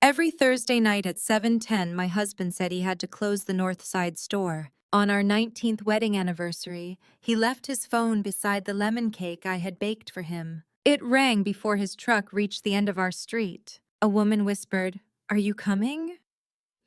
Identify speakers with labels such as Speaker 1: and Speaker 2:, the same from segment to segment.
Speaker 1: Every Thursday night at 7:10, my husband said he had to close the North Side store. On our 19th wedding anniversary, he left his phone beside the lemon cake I had baked for him. It rang before his truck reached the end of our street. A woman whispered, "Are you coming?"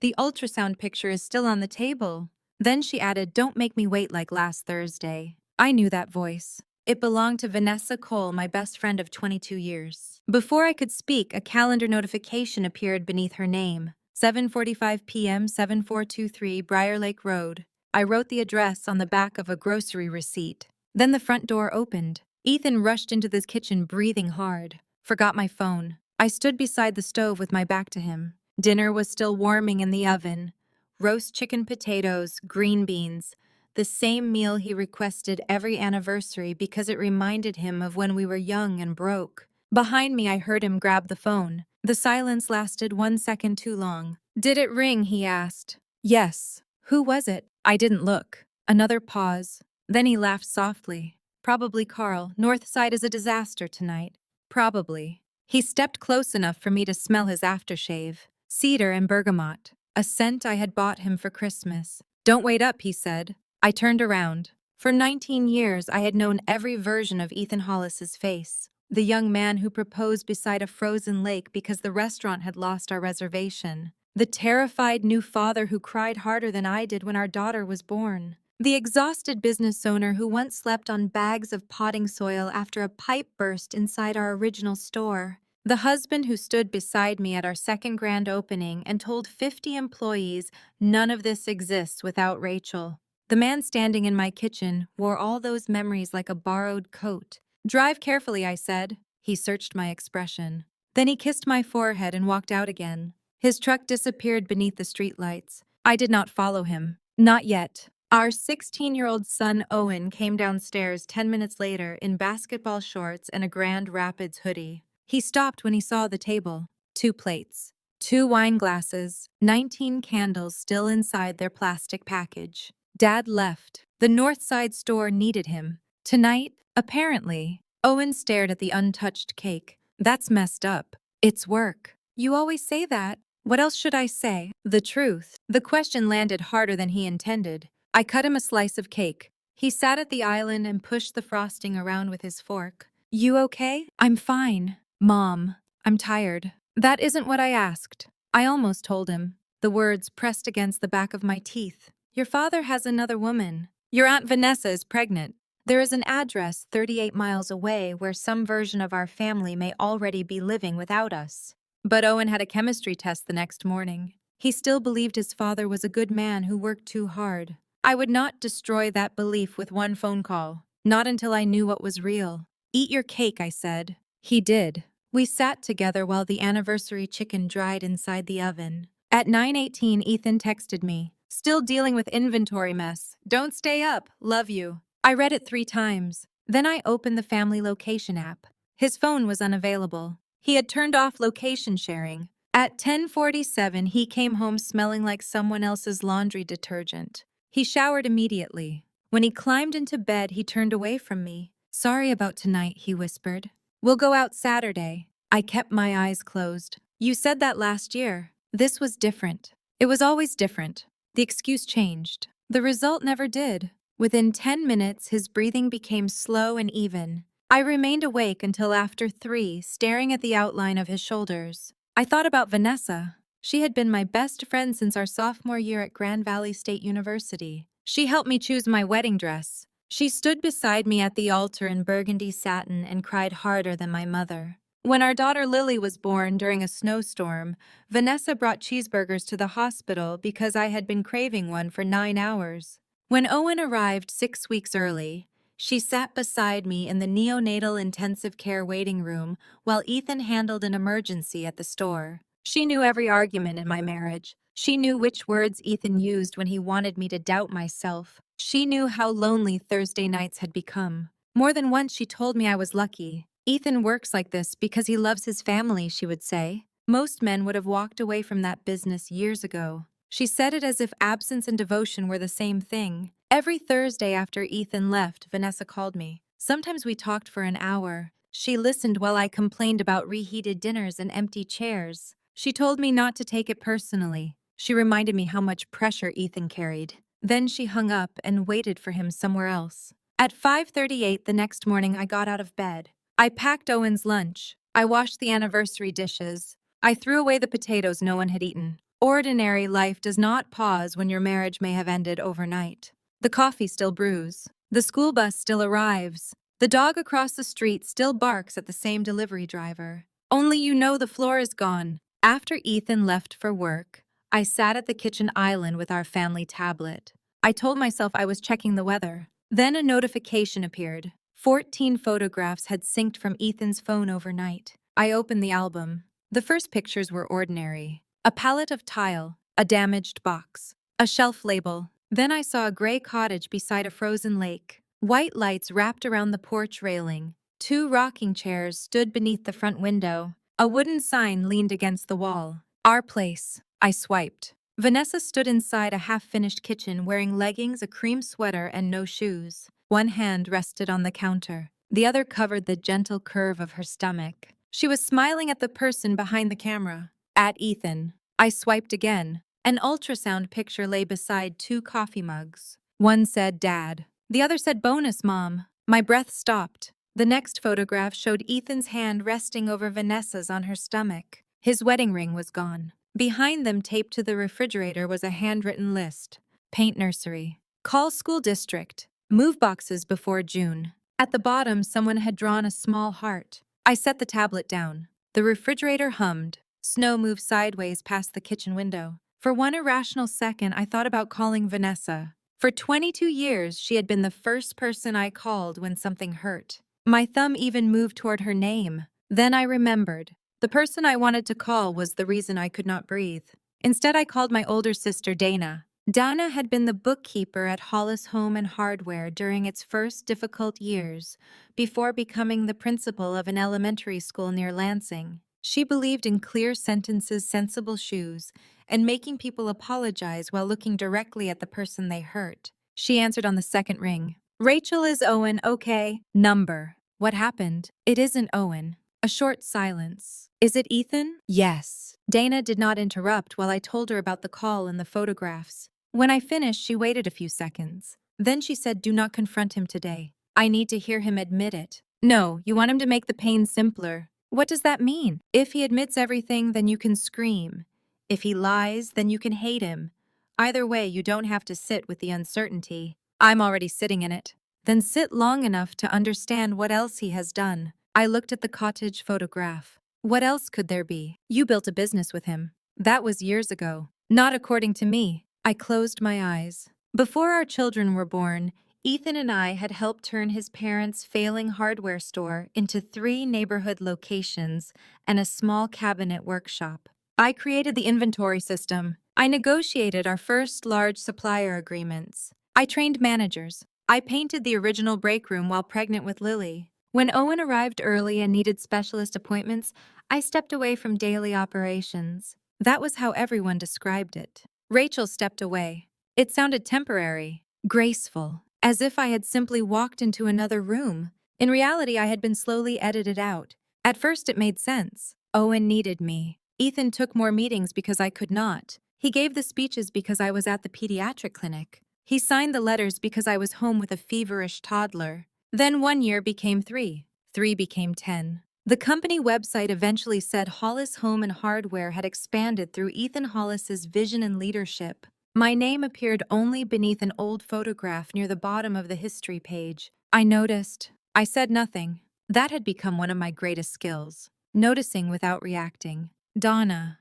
Speaker 1: The ultrasound picture is still on the table. Then she added, "Don't make me wait like last Thursday." I knew that voice. It belonged to Vanessa Cole, my best friend of 22 years. Before I could speak, a calendar notification appeared beneath her name. 7:45 p.m., 7423 Briar Lake Road. I wrote the address on the back of a grocery receipt. Then the front door opened. Ethan rushed into the kitchen, breathing hard. Forgot my phone. I stood beside the stove with my back to him. Dinner was still warming in the oven. Roast chicken potatoes, green beans, the same meal he requested every anniversary because it reminded him of when we were young and broke. Behind me, I heard him grab the phone. The silence lasted 1 second too long. "Did it ring?" he asked. "Yes." "Who was it?" I didn't look. Another pause. Then he laughed softly. "Probably Carl. Northside is a disaster tonight." "Probably." He stepped close enough for me to smell his aftershave. Cedar and bergamot, a scent I had bought him for Christmas. "Don't wait up," he said. I turned around. For 19 years, I had known every version of Ethan Hollis's face. The young man who proposed beside a frozen lake because the restaurant had lost our reservation. The terrified new father who cried harder than I did when our daughter was born. The exhausted business owner who once slept on bags of potting soil after a pipe burst inside our original store. The husband who stood beside me at our second grand opening and told 50 employees, "None of this exists without Rachel." The man standing in my kitchen wore all those memories like a borrowed coat. "Drive carefully," I said. He searched my expression. Then he kissed my forehead and walked out again. His truck disappeared beneath the streetlights. I did not follow him. Not yet. Our 16-year-old son Owen came downstairs 10 minutes later in basketball shorts and a Grand Rapids hoodie. He stopped when he saw the table. 2 plates, 2 wine glasses, 19 candles still inside their plastic package. Dad left. The Northside store needed him. Tonight, apparently. Owen stared at the untouched cake. "That's messed up." "It's work." "You always say that." What else should I say? The truth. The question landed harder than he intended. I cut him a slice of cake. He sat at the island and pushed the frosting around with his fork. "You okay?" "I'm fine." "Mom, I'm tired." "That isn't what I asked." I almost told him. The words pressed against the back of my teeth. "Your father has another woman. Your Aunt Vanessa is pregnant. There is an address 38 miles away where some version of our family may already be living without us." But Owen had a chemistry test the next morning. He still believed his father was a good man who worked too hard. I would not destroy that belief with one phone call. Not until I knew what was real. "Eat your cake," I said. He did. We sat together while the anniversary chicken dried inside the oven. At 9:18, Ethan texted me. "Still dealing with inventory mess. Don't stay up. Love you." I read it 3 times. Then I opened the family location app. His phone was unavailable. He had turned off location sharing. At 10:47, he came home smelling like someone else's laundry detergent. He showered immediately. When he climbed into bed, he turned away from me. "Sorry about tonight," he whispered. "We'll go out Saturday." I kept my eyes closed. "You said that last year." This was different. It was always different. The excuse changed. The result never did. Within 10 minutes, his breathing became slow and even. I remained awake until after 3, staring at the outline of his shoulders. I thought about Vanessa. She had been my best friend since our sophomore year at Grand Valley State University. She helped me choose my wedding dress. She stood beside me at the altar in burgundy satin and cried harder than my mother. When our daughter Lily was born during a snowstorm, Vanessa brought cheeseburgers to the hospital because I had been craving one for 9 hours. When Owen arrived 6 weeks early, she sat beside me in the neonatal intensive care waiting room while Ethan handled an emergency at the store. She knew every argument in my marriage. She knew which words Ethan used when he wanted me to doubt myself. She knew how lonely Thursday nights had become. More than once she told me I was lucky. "Ethan works like this because he loves his family," she would say. "Most men would have walked away from that business years ago." She said it as if absence and devotion were the same thing. Every Thursday after Ethan left, Vanessa called me. Sometimes we talked for an hour. She listened while I complained about reheated dinners and empty chairs. She told me not to take it personally. She reminded me how much pressure Ethan carried. Then she hung up and waited for him somewhere else. At 5:38 the next morning, I got out of bed. I packed Owen's lunch. I washed the anniversary dishes. I threw away the potatoes no one had eaten. Ordinary life does not pause when your marriage may have ended overnight. The coffee still brews. The school bus still arrives. The dog across the street still barks at the same delivery driver. Only you know the floor is gone. After Ethan left for work, I sat at the kitchen island with our family tablet. I told myself I was checking the weather. Then a notification appeared. 14 photographs had synced from Ethan's phone overnight. I opened the album. The first pictures were ordinary. A pallet of tile, a damaged box, a shelf label. Then I saw a gray cottage beside a frozen lake. White lights wrapped around the porch railing. 2 rocking chairs stood beneath the front window. A wooden sign leaned against the wall. Our place. I swiped. Vanessa stood inside a half-finished kitchen wearing leggings, a cream sweater, and no shoes. One hand rested on the counter. The other covered the gentle curve of her stomach. She was smiling at the person behind the camera. At Ethan. I swiped again. An ultrasound picture lay beside 2 coffee mugs. One said, "Dad." The other said, "Bonus, Mom." My breath stopped. The next photograph showed Ethan's hand resting over Vanessa's on her stomach. His wedding ring was gone. Behind them, taped to the refrigerator, was a handwritten list. Paint nursery. Call school district. Move boxes before June. At the bottom, someone had drawn a small heart. I set the tablet down. The refrigerator hummed. Snow moved sideways past the kitchen window. For one irrational second, I thought about calling Vanessa. For 22 years, she had been the first person I called when something hurt. My thumb even moved toward her name. Then I remembered. The person I wanted to call was the reason I could not breathe. Instead, I called my older sister, Dana. Dana had been the bookkeeper at Hollis Home and Hardware during its first difficult years, before becoming the principal of an elementary school near Lansing. She believed in clear sentences, sensible shoes, and making people apologize while looking directly at the person they hurt. She answered on the second ring. "Rachel, is Owen okay?" Number. "What happened?" "It isn't Owen." A short silence. "Is it Ethan?" "Yes." Dana did not interrupt while I told her about the call and the photographs. When I finished, she waited a few seconds. Then she said, "Do not confront him today. I need to hear him admit it." "No, you want him to make the pain simpler." "What does that mean?" "If he admits everything, then you can scream. If he lies, then you can hate him. Either way, you don't have to sit with the uncertainty." "I'm already sitting in it." "Then sit long enough to understand what else he has done." I looked at the cottage photograph. "What else could there be? You built a business with him." "That was years ago." "Not according to me." I closed my eyes. Before our children were born, Ethan and I had helped turn his parents' failing hardware store into 3 neighborhood locations and a small cabinet workshop. I created the inventory system. I negotiated our first large supplier agreements. I trained managers. I painted the original break room while pregnant with Lily. When Owen arrived early and needed specialist appointments, I stepped away from daily operations. That was how everyone described it. Rachel stepped away. It sounded temporary, graceful, as if I had simply walked into another room. In reality, I had been slowly edited out. At first, it made sense. Owen needed me. Ethan took more meetings because I could not. He gave the speeches because I was at the pediatric clinic. He signed the letters because I was home with a feverish toddler. Then 1 year became 3. 3 became 10. The company website eventually said Hollis Home and Hardware had expanded through Ethan Hollis's vision and leadership. My name appeared only beneath an old photograph near the bottom of the history page. I noticed. I said nothing. That had become one of my greatest skills. Noticing without reacting. "Donna,"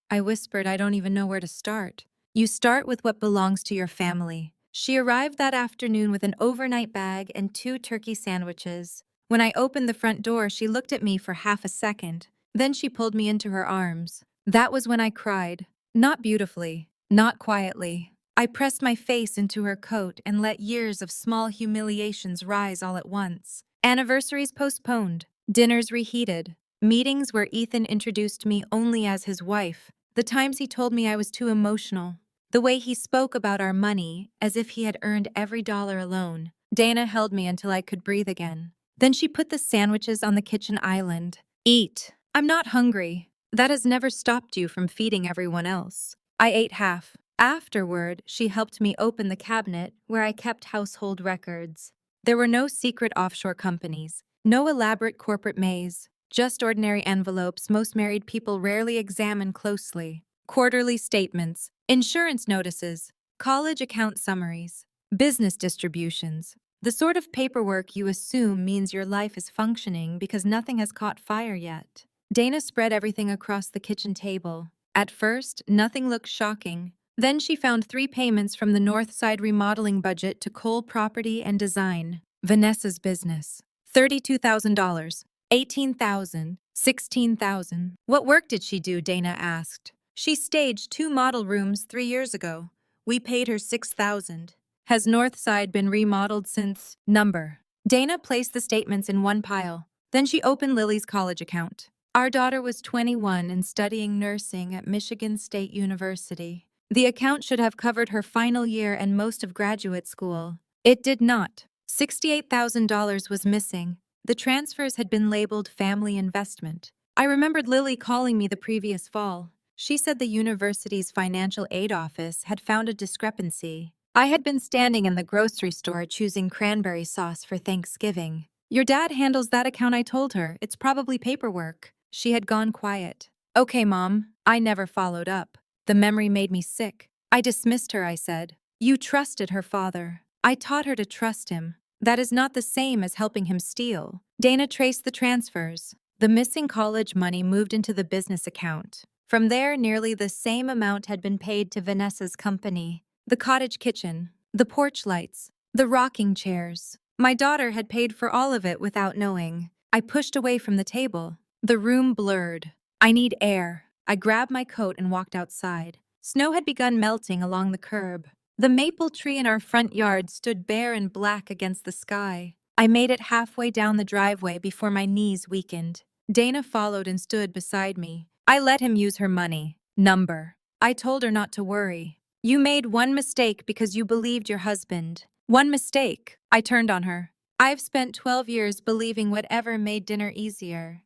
Speaker 1: I whispered, "I don't even know where to start." "You start with what belongs to your family." She arrived that afternoon with an overnight bag and 2 turkey sandwiches. When I opened the front door, she looked at me for half a second. Then she pulled me into her arms. That was when I cried. Not beautifully, not quietly. I pressed my face into her coat and let years of small humiliations rise all at once. Anniversaries postponed, dinners reheated, meetings where Ethan introduced me only as his wife, the times he told me I was too emotional, the way he spoke about our money as if he had earned every dollar alone. Dana held me until I could breathe again. Then she put the sandwiches on the kitchen island. "Eat." "I'm not hungry." That has never stopped you from feeding everyone else. I ate half. Afterward, she helped me open the cabinet where I kept household records. There were no secret offshore companies, no elaborate corporate maze, just ordinary envelopes most married people rarely examine closely. Quarterly statements, insurance notices, college account summaries, business distributions. The sort of paperwork you assume means your life is functioning because nothing has caught fire yet. Dana spread everything across the kitchen table. At first, nothing looked shocking. Then she found 3 payments from the North Side remodeling budget to Cole Property and Design, Vanessa's business. $32,000, $18,000, $16,000. What work did she do? Dana asked. She staged 2 model rooms 3 years ago. We paid her $6,000. Has Northside been remodeled since? Number. Dana placed the statements in one pile. Then she opened Lily's college account. Our daughter was 21 and studying nursing at Michigan State University. The account should have covered her final year and most of graduate school. It did not. $68,000 was missing. The transfers had been labeled family investment. I remembered Lily calling me the previous fall. She said the university's financial aid office had found a discrepancy. I had been standing in the grocery store choosing cranberry sauce for Thanksgiving. Your dad handles that account, I told her. It's probably paperwork. She had gone quiet. Okay, Mom. I never followed up. The memory made me sick. I dismissed her, I said. You trusted her father. I taught her to trust him. That is not the same as helping him steal. Dana traced the transfers. The missing college money moved into the business account. From there, nearly the same amount had been paid to Vanessa's company. The cottage kitchen, the porch lights, the rocking chairs. My daughter had paid for all of it without knowing. I pushed away from the table. The room blurred. I need air. I grabbed my coat and walked outside. Snow had begun melting along the curb. The maple tree in our front yard stood bare and black against the sky. I made it halfway down the driveway before my knees weakened. Dana followed and stood beside me. I let him use her money. Number. I told her not to worry. You made one mistake because you believed your husband. One mistake. I turned on her. I've spent 12 years believing whatever made dinner easier.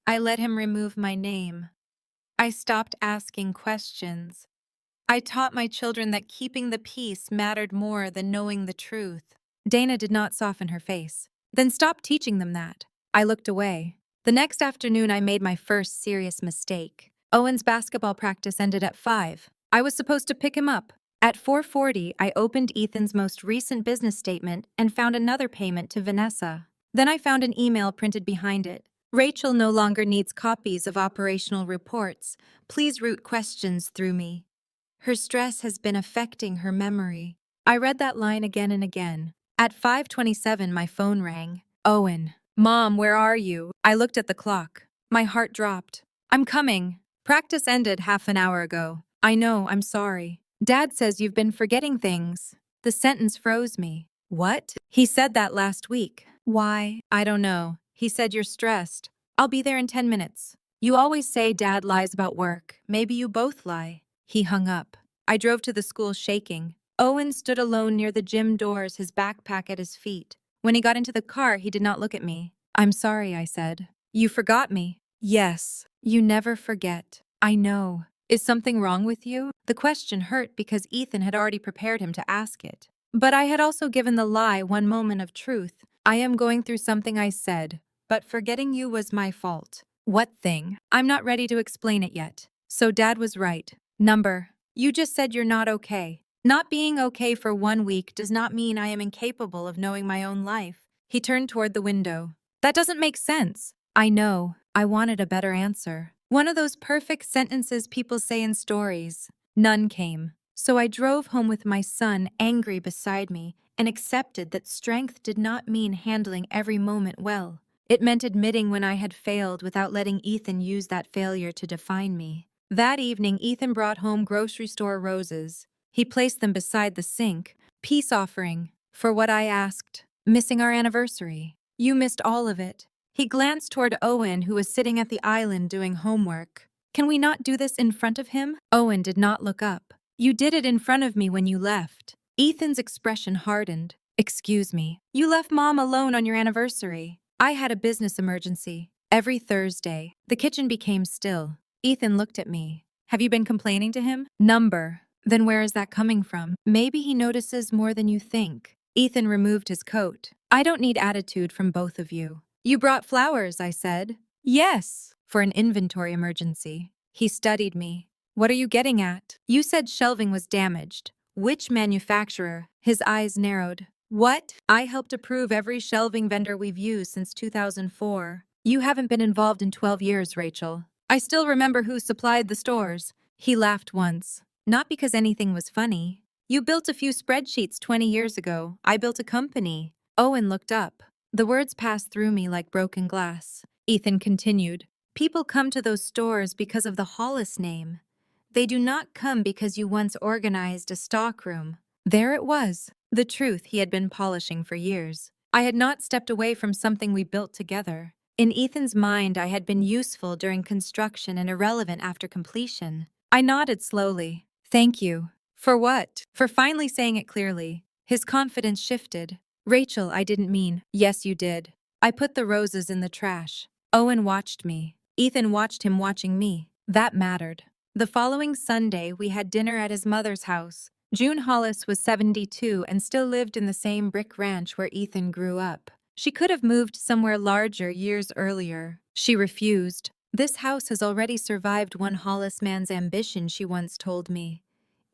Speaker 1: I let him remove my name. I stopped asking questions. I taught my children that keeping the peace mattered more than knowing the truth. Dana did not soften her face. Then stop teaching them that. I looked away. The next afternoon, I made my first serious mistake. Owen's basketball practice ended at 5. I was supposed to pick him up. At 4:40, I opened Ethan's most recent business statement and found another payment to Vanessa. Then I found an email printed behind it. Rachel no longer needs copies of operational reports. Please route questions through me. Her stress has been affecting her memory. I read that line again and again. At 5:27, my phone rang. Owen. Mom, where are you? I looked at the clock. My heart dropped. I'm coming. Practice ended half an hour ago. I know, I'm sorry. Dad says you've been forgetting things. The sentence froze me. What? He said that last week. Why? I don't know. He said you're stressed. I'll be there in 10 minutes. You always say Dad lies about work. Maybe you both lie. He hung up. I drove to the school shaking. Owen stood alone near the gym doors, his backpack at his feet. When he got into the car, he did not look at me. I'm sorry, I said. You forgot me. Yes. You never forget. I know. Is something wrong with you? The question hurt because Ethan had already prepared him to ask it. But I had also given the lie one moment of truth. I am going through something, I said. But forgetting you was my fault. What thing? I'm not ready to explain it yet. So Dad was right. Number. You just said you're not okay. Not being okay for 1 week does not mean I am incapable of knowing my own life. He turned toward the window. That doesn't make sense. I know. I wanted a better answer. One of those perfect sentences people say in stories. None came. So I drove home with my son angry beside me and accepted that strength did not mean handling every moment well. It meant admitting when I had failed without letting Ethan use that failure to define me. That evening, Ethan brought home grocery store roses. He placed them beside the sink. Peace offering. For what I asked. Missing our anniversary. You missed all of it. He glanced toward Owen, who was sitting at the island doing homework. Can we not do this in front of him? Owen did not look up. You did it in front of me when you left. Ethan's expression hardened. Excuse me. You left Mom alone on your anniversary. I had a business emergency. Every Thursday, the kitchen became still. Ethan looked at me. Have you been complaining to him? Number. Then where is that coming from? Maybe he notices more than you think. Ethan removed his coat. I don't need attitude from both of you. You brought flowers, I said. Yes. For an inventory emergency. He studied me. What are you getting at? You said shelving was damaged. Which manufacturer? His eyes narrowed. What? I helped approve every shelving vendor we've used since 2004. You haven't been involved in 12 years, Rachel. I still remember who supplied the stores. He laughed once. Not because anything was funny. You built a few spreadsheets 20 years ago. I built a company. Owen looked up. The words passed through me like broken glass. Ethan continued. People come to those stores because of the Hollis name. They do not come because you once organized a stockroom. There it was, the truth he had been polishing for years. I had not stepped away from something we built together. In Ethan's mind, I had been useful during construction and irrelevant after completion. I nodded slowly. Thank you. For what? For finally saying it clearly. His confidence shifted. Rachel, I didn't mean. Yes, you did. I put the roses in the trash. Owen watched me. Ethan watched him watching me. That mattered. The following Sunday, we had dinner at his mother's house. June Hollis was 72 and still lived in the same brick ranch where Ethan grew up. She could have moved somewhere larger years earlier. She refused. This house has already survived one Hollis man's ambition, she once told me.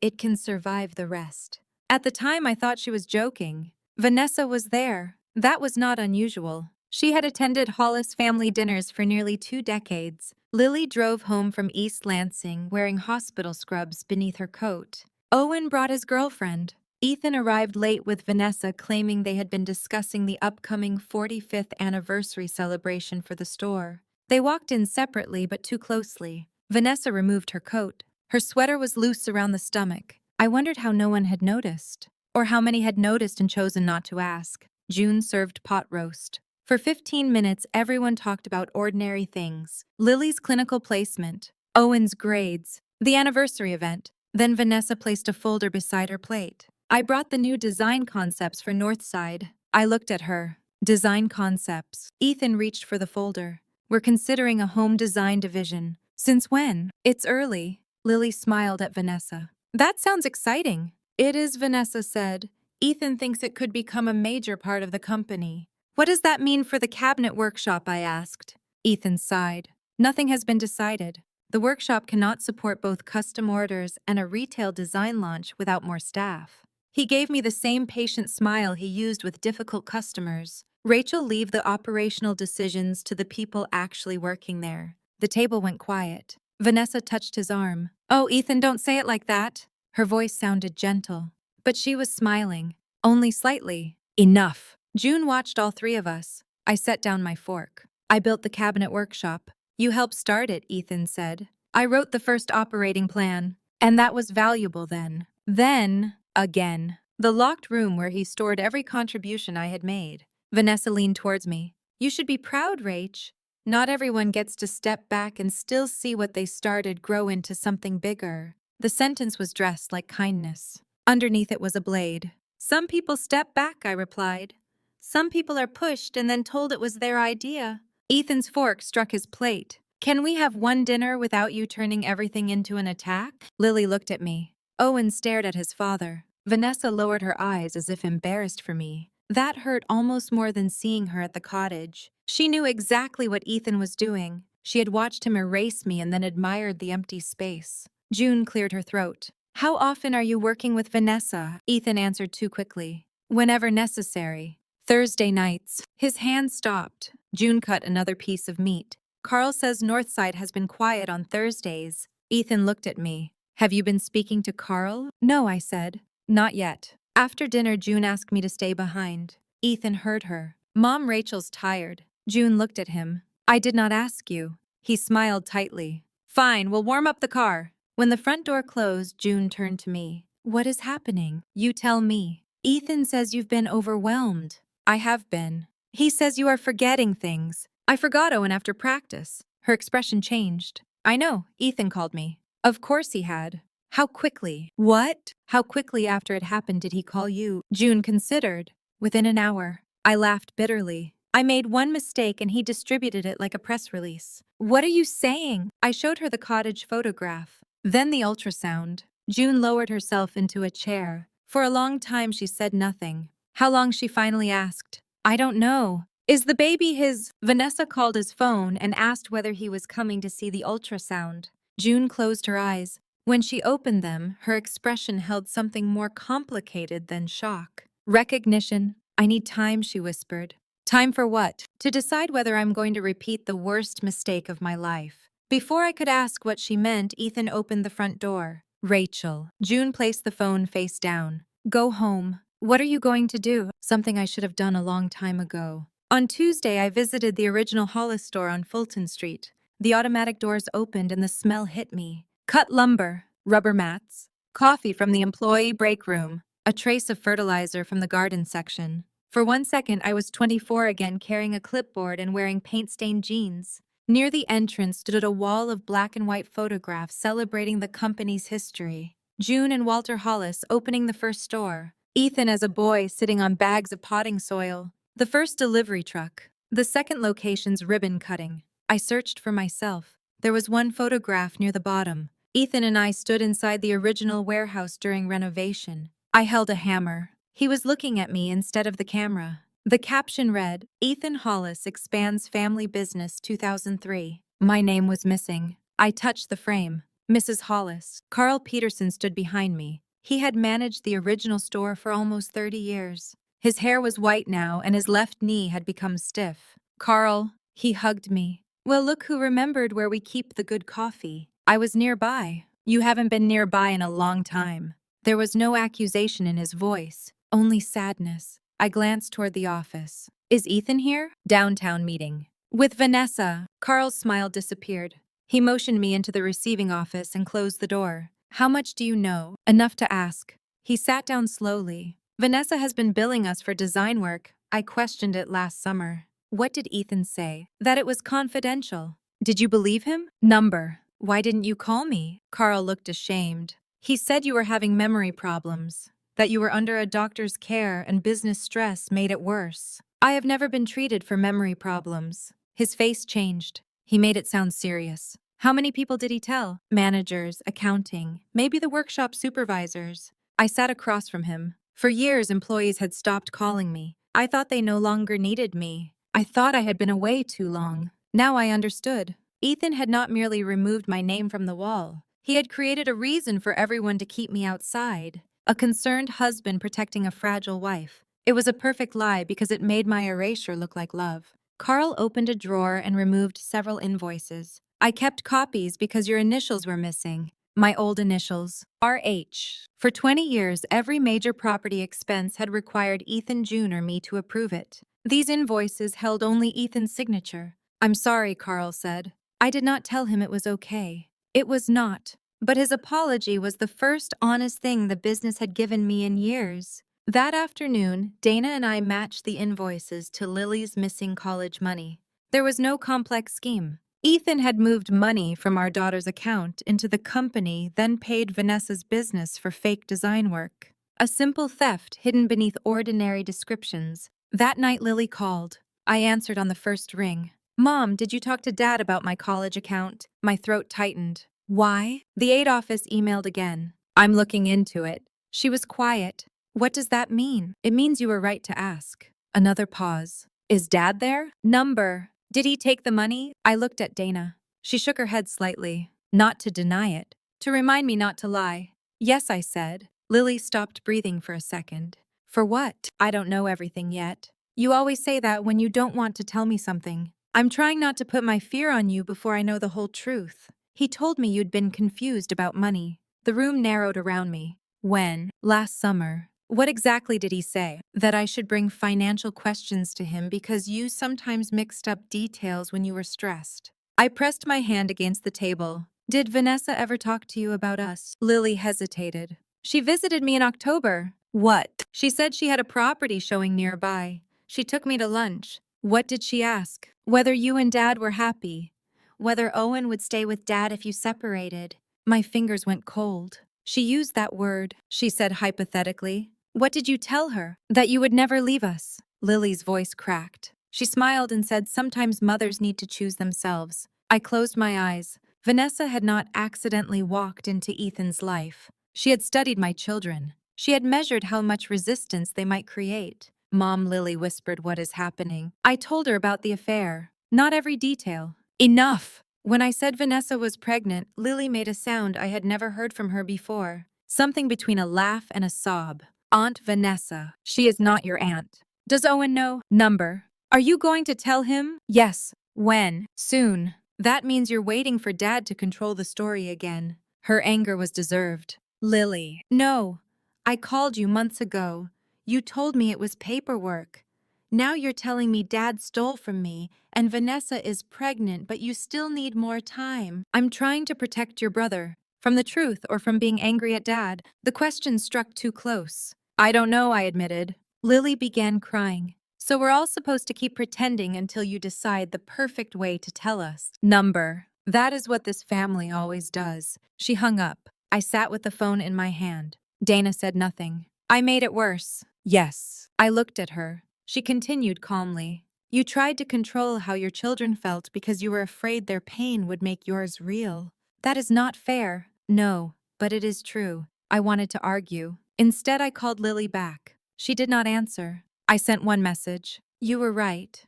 Speaker 1: It can survive the rest. At the time, I thought she was joking. Vanessa was there. That was not unusual. She had attended Hollis family dinners for nearly 2 decades. Lily drove home from East Lansing wearing hospital scrubs beneath her coat. Owen brought his girlfriend. Ethan arrived late with Vanessa, claiming they had been discussing the upcoming 45th anniversary celebration for the store. They walked in separately but too closely. Vanessa removed her coat. Her sweater was loose around the stomach. I wondered how no one had noticed. Or how many had noticed and chosen not to ask. June served pot roast. For 15 minutes, everyone talked about ordinary things. Lily's clinical placement, Owen's grades, the anniversary event. Then Vanessa placed a folder beside her plate. I brought the new design concepts for Northside. I looked at her. Design concepts. Ethan reached for the folder. We're considering a home design division. Since when? It's early. Lily smiled at Vanessa. That sounds exciting. It is, Vanessa said. Ethan thinks it could become a major part of the company. What does that mean for the cabinet workshop? I asked. Ethan sighed. Nothing has been decided. The workshop cannot support both custom orders and a retail design launch without more staff. He gave me the same patient smile he used with difficult customers. Rachel, leave the operational decisions to the people actually working there. The table went quiet. Vanessa touched his arm. Oh, Ethan, don't say it like that. Her voice sounded gentle. But she was smiling. Only slightly. Enough. June watched all 3 of us. I set down my fork. I built the cabinet workshop. You helped start it, Ethan said. I wrote the first operating plan. And that was valuable then. Then, again. The locked room where he stored every contribution I had made. Vanessa leaned towards me. You should be proud, Rach. Not everyone gets to step back and still see what they started grow into something bigger. The sentence was dressed like kindness. Underneath it was a blade. Some people step back, I replied. Some people are pushed and then told it was their idea. Ethan's fork struck his plate. Can we have one dinner without you turning everything into an attack? Lily looked at me. Owen stared at his father. Vanessa lowered her eyes as if embarrassed for me. That hurt almost more than seeing her at the cottage. She knew exactly what Ethan was doing. She had watched him erase me and then admired the empty space. June cleared her throat. How often are you working with Vanessa? Ethan answered too quickly. Whenever necessary. Thursday nights. His hand stopped. June cut another piece of meat. Carl says Northside has been quiet on Thursdays. Ethan looked at me. Have you been speaking to Carl? No, I said. Not yet. After dinner, June asked me to stay behind. Ethan heard her. Mom, Rachel's tired. June looked at him. I did not ask you. He smiled tightly. Fine, we'll warm up the car. When the front door closed, June turned to me. What is happening? You tell me. Ethan says you've been overwhelmed. I have been. He says you are forgetting things. I forgot Owen after practice. Her expression changed. I know, Ethan called me. Of course he had. How quickly? What? How quickly after it happened did he call you? June considered. Within an hour. I laughed bitterly. I made one mistake and he distributed it like a press release. What are you saying? I showed her the cottage photograph. Then the ultrasound. June lowered herself into a chair. For a long time she said nothing. How long, she finally asked. I don't know. Is the baby his? Vanessa called his phone and asked whether he was coming to see the ultrasound. June closed her eyes. When she opened them, her expression held something more complicated than shock. Recognition. I need time, she whispered. Time for what? To decide whether I'm going to repeat the worst mistake of my life. Before I could ask what she meant, Ethan opened the front door. Rachel. June placed the phone face down. Go home. What are you going to do? Something I should have done a long time ago. On Tuesday, I visited the original Hollis store on Fulton Street. The automatic doors opened and the smell hit me. Cut lumber, rubber mats, coffee from the employee break room, a trace of fertilizer from the garden section. For 1 second, I was 24 again, carrying a clipboard and wearing paint-stained jeans. Near the entrance stood a wall of black and white photographs celebrating the company's history. June and Walter Hollis opening the first store. Ethan as a boy sitting on bags of potting soil. The first delivery truck. The second location's ribbon cutting. I searched for myself. There was one photograph near the bottom. Ethan and I stood inside the original warehouse during renovation. I held a hammer. He was looking at me instead of the camera. The caption read, Ethan Hollis expands family business 2003. My name was missing. I touched the frame. Mrs. Hollis. Carl Peterson stood behind me. He had managed the original store for almost 30 years. His hair was white now and his left knee had become stiff. Carl, he hugged me. Well, look who remembered where we keep the good coffee. I was nearby. You haven't been nearby in a long time. There was no accusation in his voice, only sadness. I glanced toward the office. Is Ethan here? Downtown meeting. With Vanessa. Carl's smile disappeared. He motioned me into the receiving office and closed the door. How much do you know? Enough to ask. He sat down slowly. Vanessa has been billing us for design work. I questioned it last summer. What did Ethan say? That it was confidential. Did you believe him? Number. Why didn't you call me? Carl looked ashamed. He said you were having memory problems, that you were under a doctor's care and business stress made it worse. I have never been treated for memory problems. His face changed. He made it sound serious. How many people did he tell? Managers, accounting, maybe the workshop supervisors. I sat across from him. For years, employees had stopped calling me. I thought they no longer needed me. I thought I had been away too long. Now I understood. Ethan had not merely removed my name from the wall. He had created a reason for everyone to keep me outside. A concerned husband protecting a fragile wife. It was a perfect lie because it made my erasure look like love. Carl opened a drawer and removed several invoices. I kept copies because your initials were missing. My old initials, RH. For 20 years, every major property expense had required Ethan Jr. me to approve it. These invoices held only Ethan's signature. I'm sorry, Carl said. I did not tell him it was okay. It was not. But his apology was the first honest thing the business had given me in years. That afternoon, Dana and I matched the invoices to Lily's missing college money. There was no complex scheme. Ethan had moved money from our daughter's account into the company, then paid Vanessa's business for fake design work. A simple theft hidden beneath ordinary descriptions. That night Lily called. I answered on the first ring. Mom, did you talk to Dad about my college account? My throat tightened. Why? The aid office emailed again. I'm looking into it. She was quiet. What does that mean? It means you were right to ask. Another pause. Is Dad there? Number. Did he take the money? I looked at Dana. She shook her head slightly. Not to deny it. To remind me not to lie. Yes, I said. Lily stopped breathing for a second. For what? I don't know everything yet. You always say that when you don't want to tell me something. I'm trying not to put my fear on you before I know the whole truth. He told me you'd been confused about money. The room narrowed around me. When? Last summer. What exactly did he say? That I should bring financial questions to him because you sometimes mixed up details when you were stressed. I pressed my hand against the table. Did Vanessa ever talk to you about us? Lily hesitated. She visited me in October. What? She said she had a property showing nearby. She took me to lunch. What did she ask? Whether you and Dad were happy. Whether Owen would stay with Dad if you separated. My fingers went cold. She used that word, she said hypothetically. What did you tell her? That you would never leave us. Lily's voice cracked. She smiled and said sometimes mothers need to choose themselves. I closed my eyes. Vanessa had not accidentally walked into Ethan's life. She had studied my children. She had measured how much resistance they might create. Mom, Lily whispered, "What is happening?" I told her about the affair. Not every detail. Enough! When I said Vanessa was pregnant, Lily made a sound I had never heard from her before. Something between a laugh and a sob. Aunt Vanessa. She is not your aunt. Does Owen know? Number. Are you going to tell him? Yes. When? Soon. That means you're waiting for Dad to control the story again. Her anger was deserved. Lily. No. I called you months ago. You told me it was paperwork. Now you're telling me Dad stole from me and Vanessa is pregnant, but you still need more time. I'm trying to protect your brother. From the truth or from being angry at Dad? The question struck too close. I don't know, I admitted. Lily began crying. So we're all supposed to keep pretending until you decide the perfect way to tell us. Number. That is what this family always does. She hung up. I sat with the phone in my hand. Dana said nothing. I made it worse. Yes. I looked at her. She continued calmly. You tried to control how your children felt because you were afraid their pain would make yours real. That is not fair. No, but it is true. I wanted to argue. Instead, I called Lily back. She did not answer. I sent one message. You were right.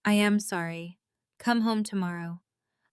Speaker 1: I am sorry. Come home tomorrow.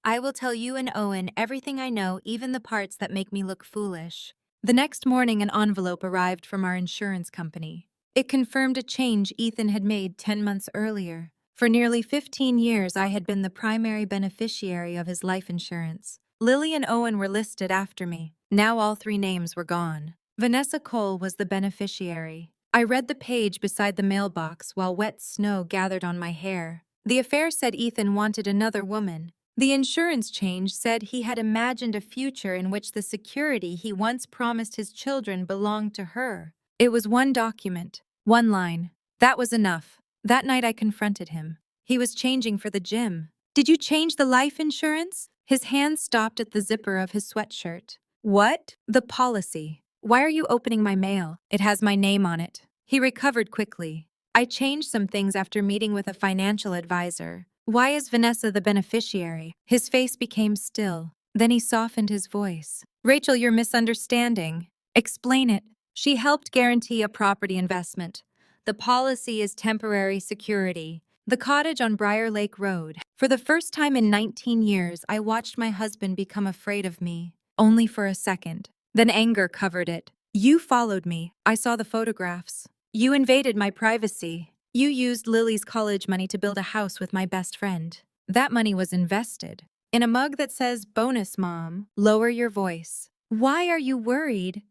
Speaker 1: I will tell you and Owen everything I know, even the parts that make me look foolish. The next morning, an envelope arrived from our insurance company. It confirmed a change Ethan had made 10 months earlier. For nearly 15 years, I had been the primary beneficiary of his life insurance. Lily and Owen were listed after me. Now all three names were gone. Vanessa Cole was the beneficiary. I read the page beside the mailbox while wet snow gathered on my hair. The affair said Ethan wanted another woman. The insurance change said he had imagined a future in which the security he once promised his children belonged to her. It was one document, one line. That was enough. That night I confronted him. He was changing for the gym. Did you change the life insurance? His hand stopped at the zipper of his sweatshirt. What? The policy. Why are you opening my mail? It has my name on it. He recovered quickly. I changed some things after meeting with a financial advisor. Why is Vanessa the beneficiary? His face became still. Then he softened his voice. Rachel, you're misunderstanding. Explain it. She helped guarantee a property investment. The policy is temporary security. The cottage on Briar Lake Road. For the first time in 19 years, I watched my husband become afraid of me. Only for a second. Then anger covered it. You followed me. I saw the photographs. You invaded my privacy. You used Lily's college money to build a house with my best friend. That money was invested. In a mug that says, "Bonus Mom." Lower your voice. Why are you worried?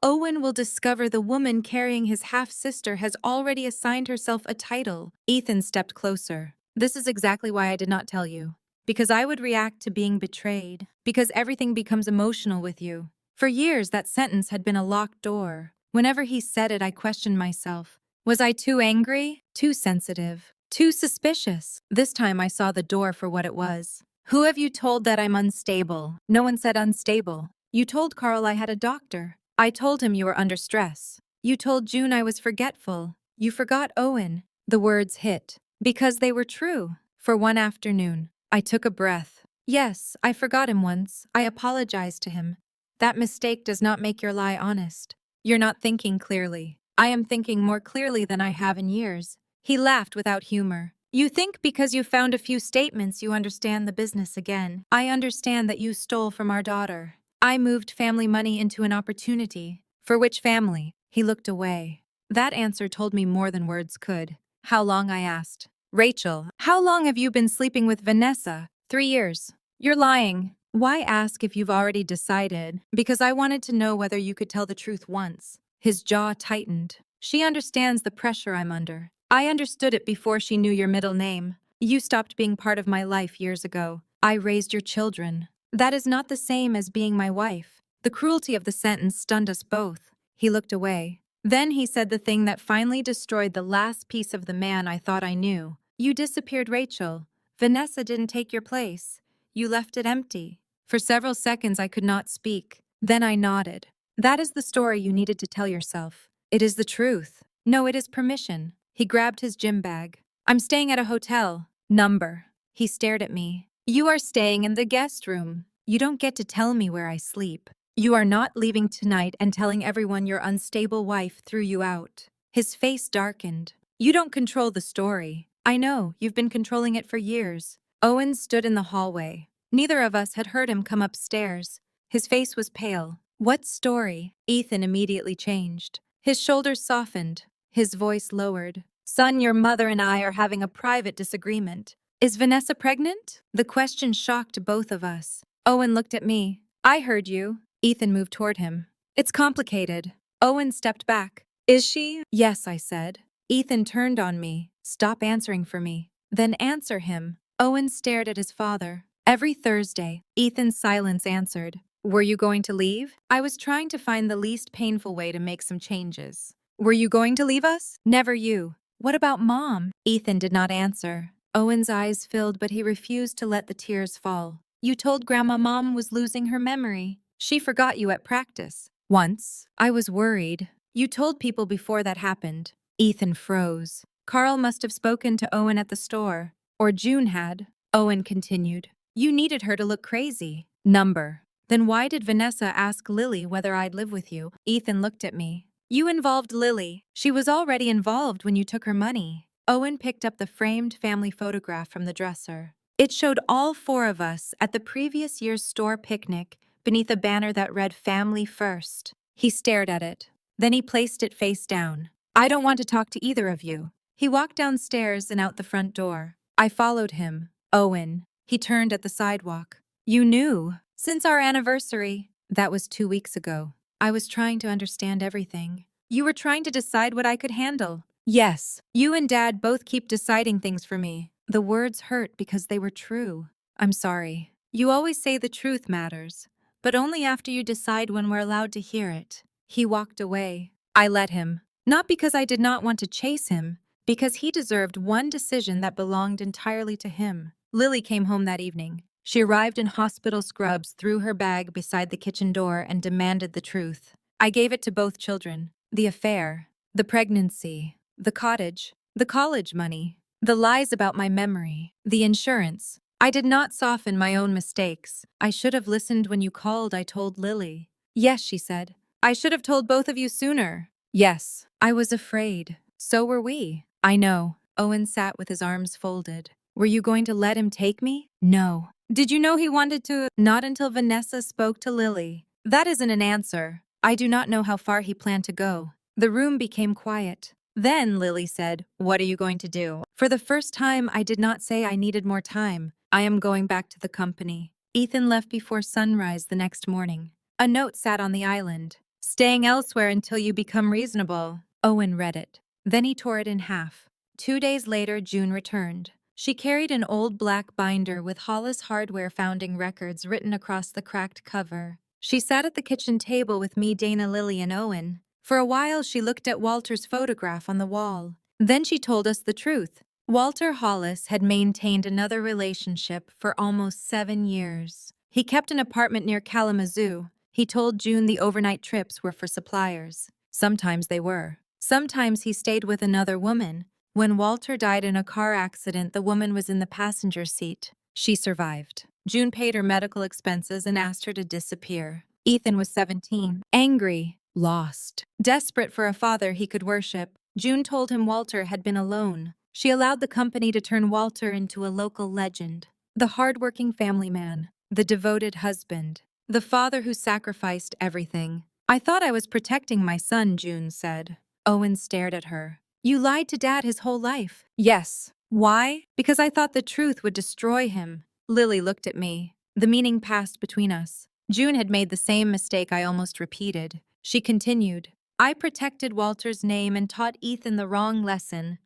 Speaker 1: Owen will discover the woman carrying his half-sister has already assigned herself a title. Ethan stepped closer. This is exactly why I did not tell you. Because I would react to being betrayed. Because everything becomes emotional with you. For years, that sentence had been a locked door. Whenever he said it, I questioned myself. Was I too angry? Too sensitive? Too suspicious? This time I saw the door for what it was. Who have you told that I'm unstable? No one said unstable. You told Carl I had a doctor. I told him you were under stress. You told June I was forgetful. You forgot Owen. The words hit. Because they were true. For one afternoon, I took a breath. Yes, I forgot him once. I apologized to him. That mistake does not make your lie honest. You're not thinking clearly. I am thinking more clearly than I have in years. He laughed without humor. You think because you found a few statements you understand the business again. I understand that you stole from our daughter. I moved family money into an opportunity. For which family? He looked away. That answer told me more than words could. How long? I asked. Rachel, how long have you been sleeping with Vanessa? 3 years. You're lying. Why ask if you've already decided? Because I wanted to know whether you could tell the truth once. His jaw tightened. She understands the pressure I'm under. I understood it before she knew your middle name. You stopped being part of my life years ago. I raised your children. That is not the same as being my wife. The cruelty of the sentence stunned us both. He looked away. Then he said the thing that finally destroyed the last piece of the man I thought I knew. You disappeared, Rachel. Vanessa didn't take your place. You left it empty. For several seconds I could not speak. Then I nodded. That is the story you needed to tell yourself. It is the truth. No, it is permission. He grabbed his gym bag. I'm staying at a hotel. Number. He stared at me. You are staying in the guest room. You don't get to tell me where I sleep. You are not leaving tonight and telling everyone your unstable wife threw you out. His face darkened. You don't control the story. I know, you've been controlling it for years. Owen stood in the hallway. Neither of us had heard him come upstairs. His face was pale. What story? Ethan immediately changed. His shoulders softened. His voice lowered. Son, your mother and I are having a private disagreement. Is Vanessa pregnant? The question shocked both of us. Owen looked at me. I heard you. Ethan moved toward him. It's complicated. Owen stepped back. Is she? Yes, I said. Ethan turned on me. Stop answering for me. Then answer him. Owen stared at his father. Every Thursday, Ethan's silence answered. Were you going to leave? I was trying to find the least painful way to make some changes. Were you going to leave us? Never you. What about Mom? Ethan did not answer. Owen's eyes filled, but he refused to let the tears fall. You told Grandma Mom was losing her memory. She forgot you at practice. Once. I was worried. You told people before that happened. Ethan froze. Carl must have spoken to Owen at the store. Or June had. Owen continued. You needed her to look crazy. Number. Then why did Vanessa ask Lily whether I'd live with you? Ethan looked at me. You involved Lily. She was already involved when you took her money. Owen picked up the framed family photograph from the dresser. It showed all four of us at the previous year's store picnic beneath a banner that read Family First. He stared at it. Then he placed it face down. I don't want to talk to either of you. He walked downstairs and out the front door. I followed him. Owen. He turned at the sidewalk. You knew. Since our anniversary. That was 2 weeks ago. I was trying to understand everything. You were trying to decide what I could handle. Yes. You and Dad both keep deciding things for me. The words hurt because they were true. I'm sorry. You always say the truth matters, but only after you decide when we're allowed to hear it. He walked away. I let him. Not because I did not want to chase him, because he deserved one decision that belonged entirely to him. Lily came home that evening. She arrived in hospital scrubs, threw her bag beside the kitchen door, and demanded the truth. I gave it to both children. The affair, the pregnancy, the cottage, the college money, the lies about my memory, the insurance. I did not soften my own mistakes. I should have listened when you called, I told Lily. Yes, she said. I should have told both of you sooner. Yes, I was afraid. So were we. I know. Owen sat with his arms folded. Were you going to let him take me? No. Did you know he wanted to? Not until Vanessa spoke to Lily. That isn't an answer. I do not know how far he planned to go. The room became quiet. Then Lily said, What are you going to do? For the first time, I did not say I needed more time. I am going back to the company. Ethan left before sunrise the next morning. A note sat on the island. Staying elsewhere until you become reasonable. Owen read it. Then he tore it in half. 2 days later, June returned. She carried an old black binder with Hollis Hardware founding records written across the cracked cover. She sat at the kitchen table with me, Dana, Lily, and Owen. For a while, she looked at Walter's photograph on the wall. Then she told us the truth. Walter Hollis had maintained another relationship for almost 7 years. He kept an apartment near Kalamazoo. He told June the overnight trips were for suppliers. Sometimes they were. Sometimes he stayed with another woman. When Walter died in a car accident, the woman was in the passenger seat. She survived. June paid her medical expenses and asked her to disappear. Ethan was 17, angry, lost, desperate for a father he could worship. June told him Walter had been alone. She allowed the company to turn Walter into a local legend. The hardworking family man, the devoted husband, the father who sacrificed everything. I thought I was protecting my son, June said. Owen stared at her. You lied to Dad his whole life. Yes. Why? Because I thought the truth would destroy him. Lily looked at me. The meaning passed between us. June had made the same mistake I almost repeated. She continued. I protected Walter's name and taught Ethan the wrong lesson.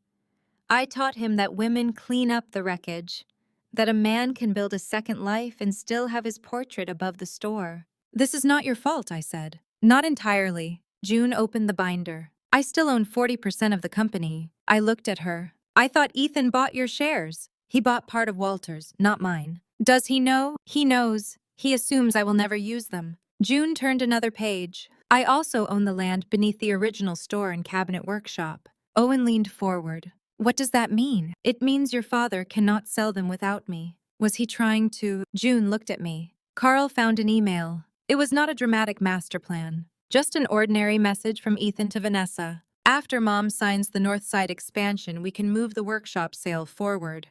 Speaker 1: I taught him that women clean up the wreckage, that a man can build a second life and still have his portrait above the store. This is not your fault, I said. Not entirely. June opened the binder. I still own 40% of the company. I looked at her. I thought Ethan bought your shares. He bought part of Walter's, not mine. Does he know? He knows. He assumes I will never use them. June turned another page. I also own the land beneath the original store and cabinet workshop. Owen leaned forward. What does that mean? It means your father cannot sell them without me. Was he trying to? June looked at me. Carl found an email. It was not a dramatic master plan, just an ordinary message from Ethan to Vanessa. After Mom signs the Northside expansion, we can move the workshop sale forward.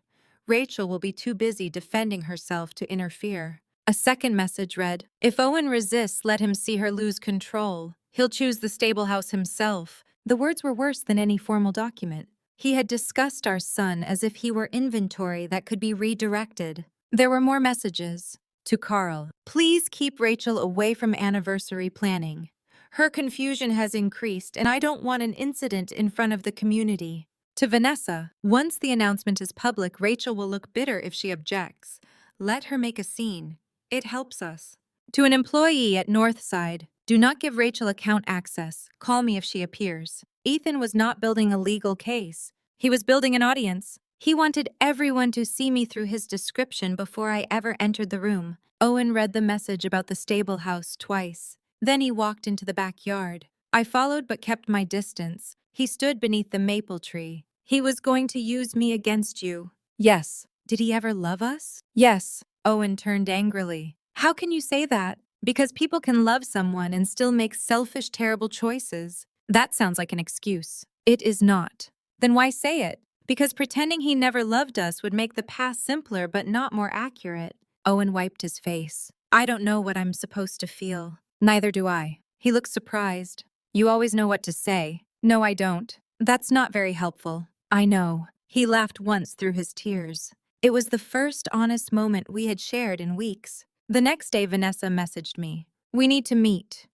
Speaker 1: Rachel will be too busy defending herself to interfere. A second message read, if Owen resists, let him see her lose control. He'll choose the stable house himself. The words were worse than any formal document. He had discussed our son as if he were inventory that could be redirected. There were more messages. To Carl, please keep Rachel away from anniversary planning. Her confusion has increased and I don't want an incident in front of the community. To Vanessa, once the announcement is public, Rachel will look bitter if she objects. Let her make a scene. It helps us. To an employee at Northside, do not give Rachel account access. Call me if she appears. Ethan was not building a legal case. He was building an audience. He wanted everyone to see me through his description before I ever entered the room. Owen read the message about the stable house twice. Then he walked into the backyard. I followed but kept my distance. He stood beneath the maple tree. He was going to use me against you. Yes. Did he ever love us? Yes. Owen turned angrily. How can you say that? Because people can love someone and still make selfish, terrible choices. That sounds like an excuse. It is not. Then why say it? Because pretending he never loved us would make the past simpler but not more accurate. Owen wiped his face. I don't know what I'm supposed to feel. Neither do I. He looked surprised. You always know what to say. No, I don't. That's not very helpful. I know. He laughed once through his tears. It was the first honest moment we had shared in weeks. The next day, Vanessa messaged me. We need to meet.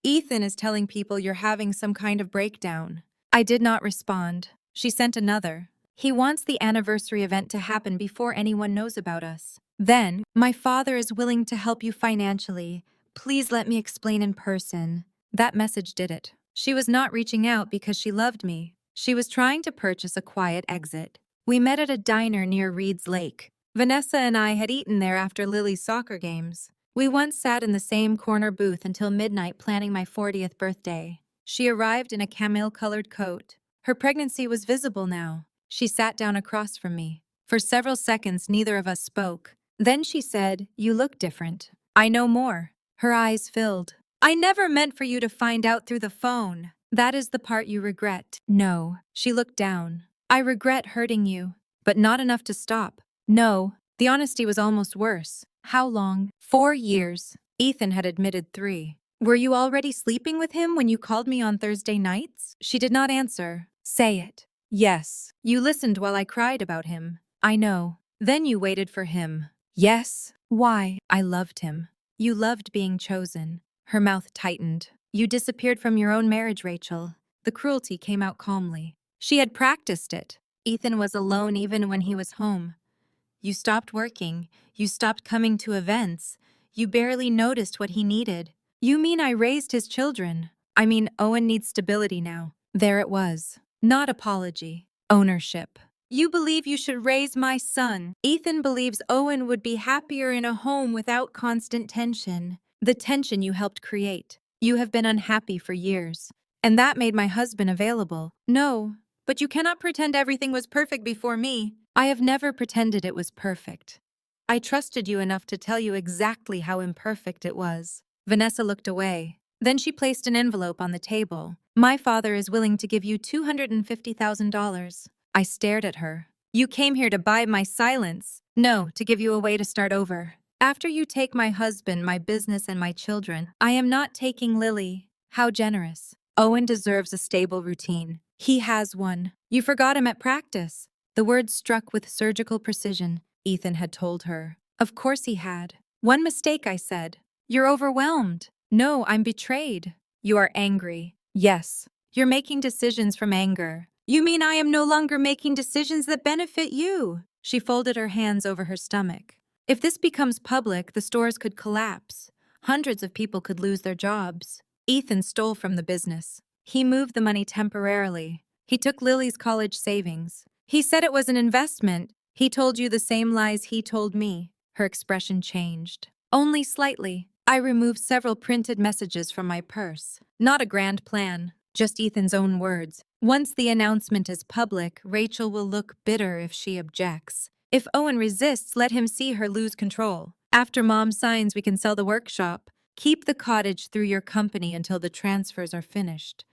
Speaker 1: Ethan is telling people you're having some kind of breakdown. I did not respond. She sent another. He wants the anniversary event to happen before anyone knows about us. Then, my father is willing to help you financially. Please let me explain in person. That message did it. She was not reaching out because she loved me. She was trying to purchase a quiet exit. We met at a diner near Reed's Lake. Vanessa and I had eaten there after Lily's soccer games. We once sat in the same corner booth until midnight planning my 40th birthday. She arrived in a camel-colored coat. Her pregnancy was visible now. She sat down across from me. For several seconds, neither of us spoke. Then she said, "You look different." I know more. Her eyes filled. I never meant for you to find out through the phone. That is the part you regret. No. She looked down. I regret hurting you, but not enough to stop. No. The honesty was almost worse. How long? 4 years. Ethan had admitted 3. Were you already sleeping with him when you called me on Thursday nights? She did not answer. Say it. Yes. You listened while I cried about him. I know. Then you waited for him. Yes. Why? I loved him. You loved being chosen. Her mouth tightened. You disappeared from your own marriage, Rachel. The cruelty came out calmly. She had practiced it. Ethan was alone even when he was home. You stopped working. You stopped coming to events. You barely noticed what he needed. You mean I raised his children? I mean, Owen needs stability now. There it was. Not apology. Ownership. You believe you should raise my son. Ethan believes Owen would be happier in a home without constant tension. The tension you helped create. You have been unhappy for years. And that made my husband available. No, but you cannot pretend everything was perfect before me. I have never pretended it was perfect. I trusted you enough to tell you exactly how imperfect it was. Vanessa looked away. Then she placed an envelope on the table. My father is willing to give you $250,000. I stared at her. You came here to buy my silence. No, to give you a way to start over. After you take my husband, my business, and my children, I am not taking Lily. How generous. Owen deserves a stable routine. He has one. You forgot him at practice. The words struck with surgical precision. Ethan had told her. Of course he had. One mistake, I said. You're overwhelmed. No, I'm betrayed. You are angry. Yes. You're making decisions from anger. You mean I am no longer making decisions that benefit you? She folded her hands over her stomach. If this becomes public, the stores could collapse. Hundreds of people could lose their jobs. Ethan stole from the business. He moved the money temporarily. He took Lily's college savings. He said it was an investment. He told you the same lies he told me. Her expression changed. Only slightly. I removed several printed messages from my purse. Not a grand plan, just Ethan's own words. Once the announcement is public, Rachel will look bitter if she objects. If Owen resists, let him see her lose control. After Mom signs, we can sell the workshop. Keep the cottage through your company until the transfers are finished.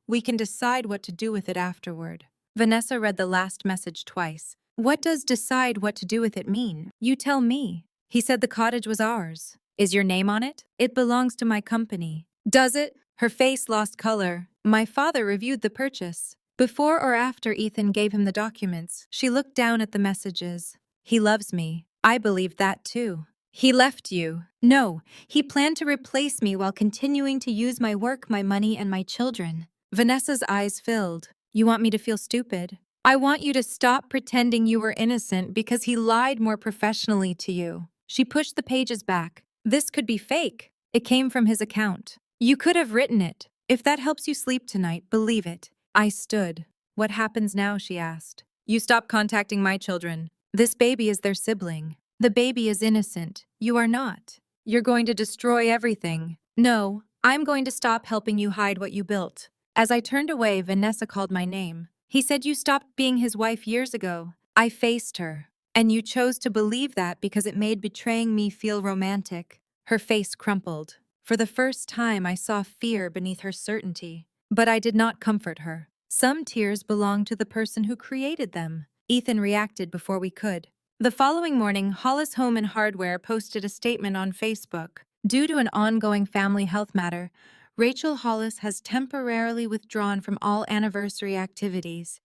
Speaker 1: We can decide what to do with it afterward. Vanessa read the last message twice. What does decide what to do with it mean? You tell me. He said the cottage was ours. Is your name on it? It belongs to my company. Does it? Her face lost color. My father reviewed the purchase. Before or after Ethan gave him the documents, she looked down at the messages. He loves me. I believed that too. He left you. No, he planned to replace me while continuing to use my work, my money, and my children. Vanessa's eyes filled. You want me to feel stupid? I want you to stop pretending you were innocent because he lied more professionally to you. She pushed the pages back. This could be fake. It came from his account. You could have written it. If that helps you sleep tonight, believe it. I stood. What happens now? She asked. You stop contacting my children. This baby is their sibling. The baby is innocent. You are not. You're going to destroy everything. No, I'm going to stop helping you hide what you built. As I turned away, Vanessa called my name. He said you stopped being his wife years ago. I faced her. And you chose to believe that because it made betraying me feel romantic. Her face crumpled. For the first time, I saw fear beneath her certainty. But I did not comfort her. Some tears belong to the person who created them. Ethan reacted before we could. The following morning, Hollis Home and Hardware posted a statement on Facebook. Due to an ongoing family health matter, Rachel Hollis has temporarily withdrawn from all anniversary activities.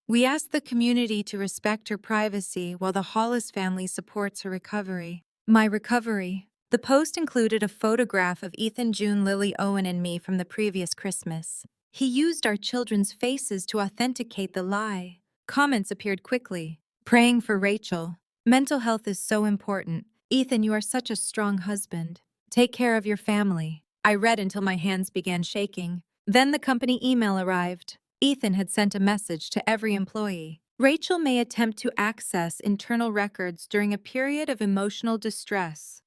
Speaker 1: We ask the community to respect her privacy while the Hollis family supports her recovery. My recovery. The post included a photograph of Ethan, June, Lily, Owen, and me from the previous Christmas. He used our children's faces to authenticate the lie. Comments appeared quickly. Praying for Rachel. Mental health is so important. Ethan, you are such a strong husband. Take care of your family. I read until my hands began shaking. Then the company email arrived. Ethan had sent a message to every employee. Rachel may attempt to access internal records during a period of emotional distress.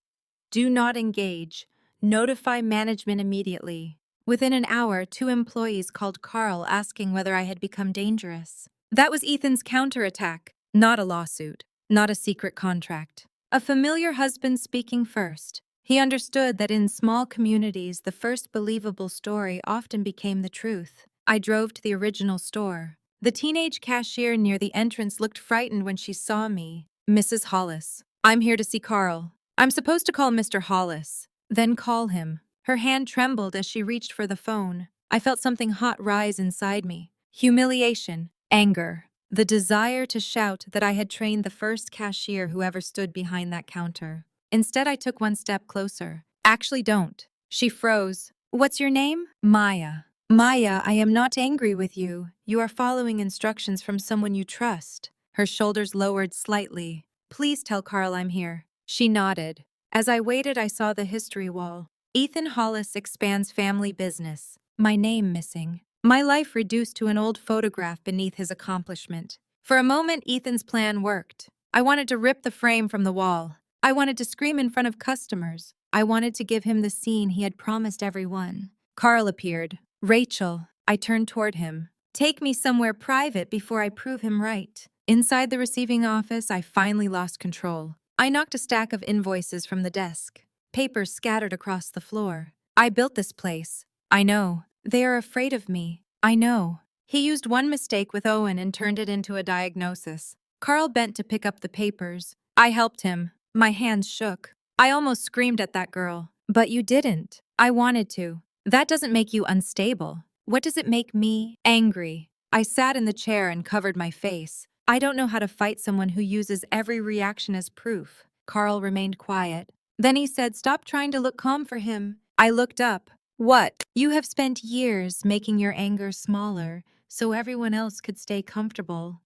Speaker 1: Do not engage. Notify management immediately. Within an hour, 2 employees called Carl asking whether I had become dangerous. That was Ethan's counterattack, not a lawsuit, not a secret contract. A familiar husband speaking first. He understood that in small communities, the first believable story often became the truth. I drove to the original store. The teenage cashier near the entrance looked frightened when she saw me. Mrs. Hollis. I'm here to see Carl. I'm supposed to call Mr. Hollis. Then call him. Her hand trembled as she reached for the phone. I felt something hot rise inside me. Humiliation, anger, the desire to shout that I had trained the first cashier who ever stood behind that counter. Instead, I took one step closer. Actually, don't. She froze. What's your name? Maya. Maya, I am not angry with you. You are following instructions from someone you trust. Her shoulders lowered slightly. Please tell Carl I'm here. She nodded. As I waited, I saw the history wall. Ethan Hollis expands family business. My name missing. My life reduced to an old photograph beneath his accomplishment. For a moment, Ethan's plan worked. I wanted to rip the frame from the wall. I wanted to scream in front of customers. I wanted to give him the scene he had promised everyone. Carl appeared. Rachel. I turned toward him. Take me somewhere private before I prove him right. Inside the receiving office, I finally lost control. I knocked a stack of invoices from the desk. Papers scattered across the floor. I built this place. I know. They are afraid of me. I know. He used one mistake with Owen and turned it into a diagnosis. Carl bent to pick up the papers. I helped him. My hands shook. I almost screamed at that girl. But you didn't. I wanted to. That doesn't make you unstable. What does it make me? Angry. I sat in the chair and covered my face. I don't know how to fight someone who uses every reaction as proof. Carl remained quiet. Then he said, stop trying to look calm for him. I looked up. What? You have spent years making your anger smaller so everyone else could stay comfortable.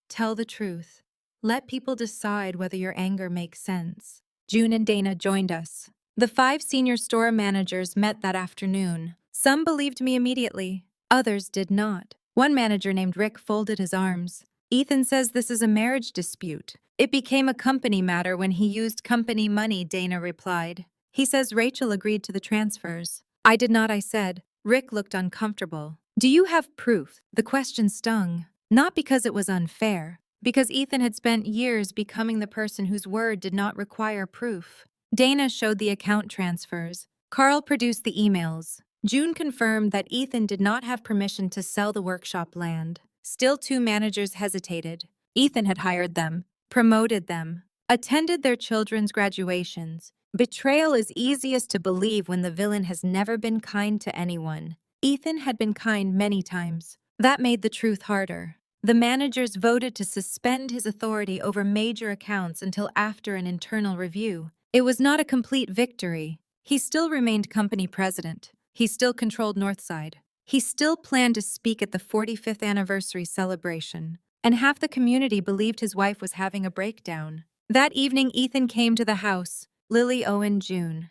Speaker 1: Tell the truth. Let people decide whether your anger makes sense. June and Dana joined us. The 5 senior store managers met that afternoon. Some believed me immediately. Others did not. One manager named Rick folded his arms. Ethan says this is a marriage dispute. It became a company matter when he used company money, Dana replied. He says Rachel agreed to the transfers. I did not, I said. Rick looked uncomfortable. Do you have proof? The question stung, not because it was unfair, because Ethan had spent years becoming the person whose word did not require proof. Dana showed the account transfers. Carl produced the emails. June confirmed that Ethan did not have permission to sell the workshop land. Still, two managers hesitated. Ethan had hired them, promoted them, attended their children's graduations. Betrayal is easiest to believe when the villain has never been kind to anyone. Ethan had been kind many times. That made the truth harder. The managers voted to suspend his authority over major accounts until after an internal review. It was not a complete victory. He still remained company president. He still controlled Northside. He still planned to speak at the 45th anniversary celebration. And half the community believed his wife was having a breakdown. That evening, Ethan came to the house. Lily, Owen, June.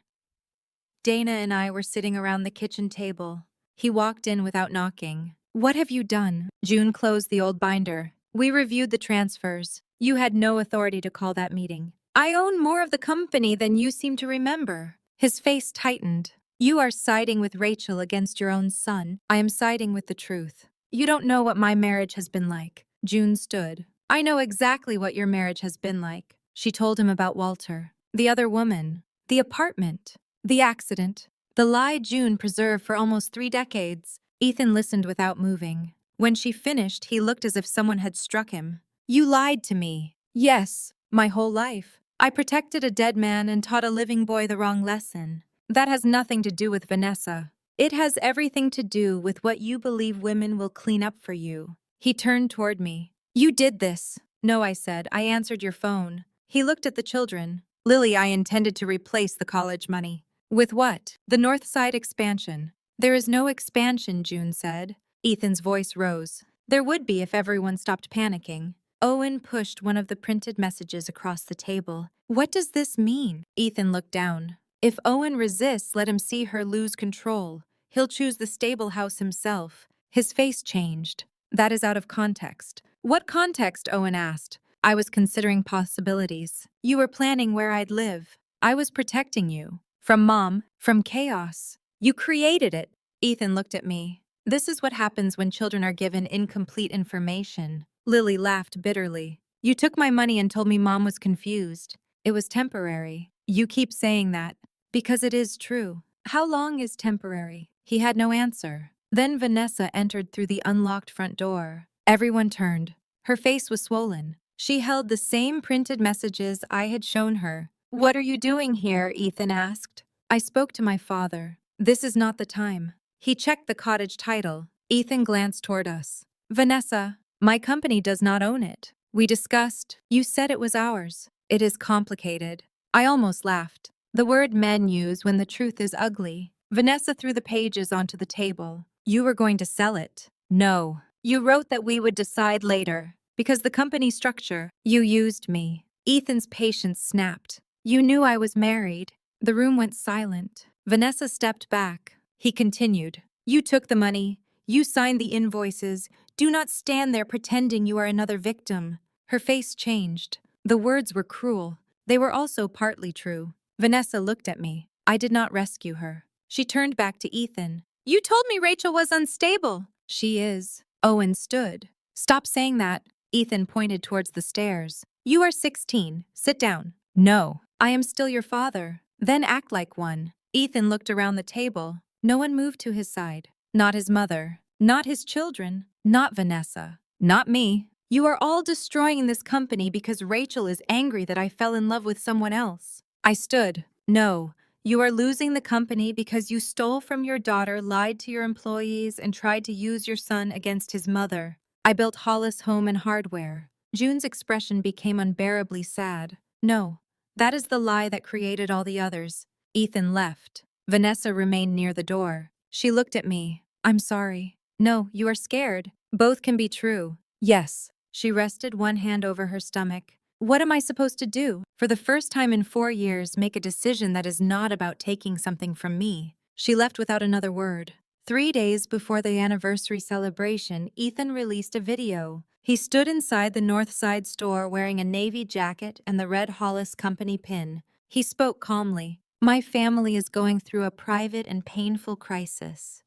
Speaker 1: Dana and I were sitting around the kitchen table. He walked in without knocking. What have you done? June closed the old binder. We reviewed the transfers. You had no authority to call that meeting. I own more of the company than you seem to remember. His face tightened. You are siding with Rachel against your own son. I am siding with the truth. You don't know what my marriage has been like. June stood. I know exactly what your marriage has been like. She told him about Walter, the other woman, the apartment, the accident, the lie June preserved for almost 3 decades. Ethan listened without moving. When she finished, he looked as if someone had struck him. You lied to me. Yes, my whole life. I protected a dead man and taught a living boy the wrong lesson. That has nothing to do with Vanessa. It has everything to do with what you believe women will clean up for you. He turned toward me. You did this. No, I said. I answered your phone. He looked at the children. Lily, I intended to replace the college money. With what? The North Side expansion. There is no expansion, June said. Ethan's voice rose. There would be if everyone stopped panicking. Owen pushed one of the printed messages across the table. What does this mean? Ethan looked down. If Owen resists, let him see her lose control. He'll choose the stable house himself. His face changed. That is out of context. What context? Owen asked. I was considering possibilities. You were planning where I'd live. I was protecting you. From Mom, from chaos. You created it. Ethan looked at me. This is what happens when children are given incomplete information. Lily laughed bitterly. You took my money and told me Mom was confused. It was temporary. You keep saying that. Because it is true. How long is temporary? He had no answer. Then Vanessa entered through the unlocked front door. Everyone turned. Her face was swollen. She held the same printed messages I had shown her. What are you doing here? Ethan asked. I spoke to my father. This is not the time. He checked the cottage title. Ethan glanced toward us. Vanessa, my company does not own it. We discussed. You said it was ours. It is complicated. I almost laughed. The word men use when the truth is ugly. Vanessa threw the pages onto the table. You were going to sell it. No. You wrote that we would decide later. Because the company structure. You used me. Ethan's patience snapped. You knew I was married. The room went silent. Vanessa stepped back. He continued. You took the money. You signed the invoices. Do not stand there pretending you are another victim. Her face changed. The words were cruel. They were also partly true. Vanessa looked at me. I did not rescue her. She turned back to Ethan. You told me Rachel was unstable. She is. Owen stood. Stop saying that. Ethan pointed towards the stairs. You are 16. Sit down. No. I am still your father. Then act like one. Ethan looked around the table. No one moved to his side. Not his mother. Not his children. Not Vanessa. Not me. You are all destroying this company because Rachel is angry that I fell in love with someone else. I stood. No. You are losing the company because you stole from your daughter, lied to your employees, and tried to use your son against his mother. I built Hollis Home and Hardware. June's expression became unbearably sad. No. That is the lie that created all the others. Ethan left. Vanessa remained near the door. She looked at me. I'm sorry. No, you are scared. Both can be true. Yes. She rested one hand over her stomach. What am I supposed to do? For the first time in 4 years, make a decision that is not about taking something from me. She left without another word. 3 days before the anniversary celebration, Ethan released a video. He stood inside the North Side store wearing a navy jacket and the red Hollis Company pin. He spoke calmly. My family is going through a private and painful crisis.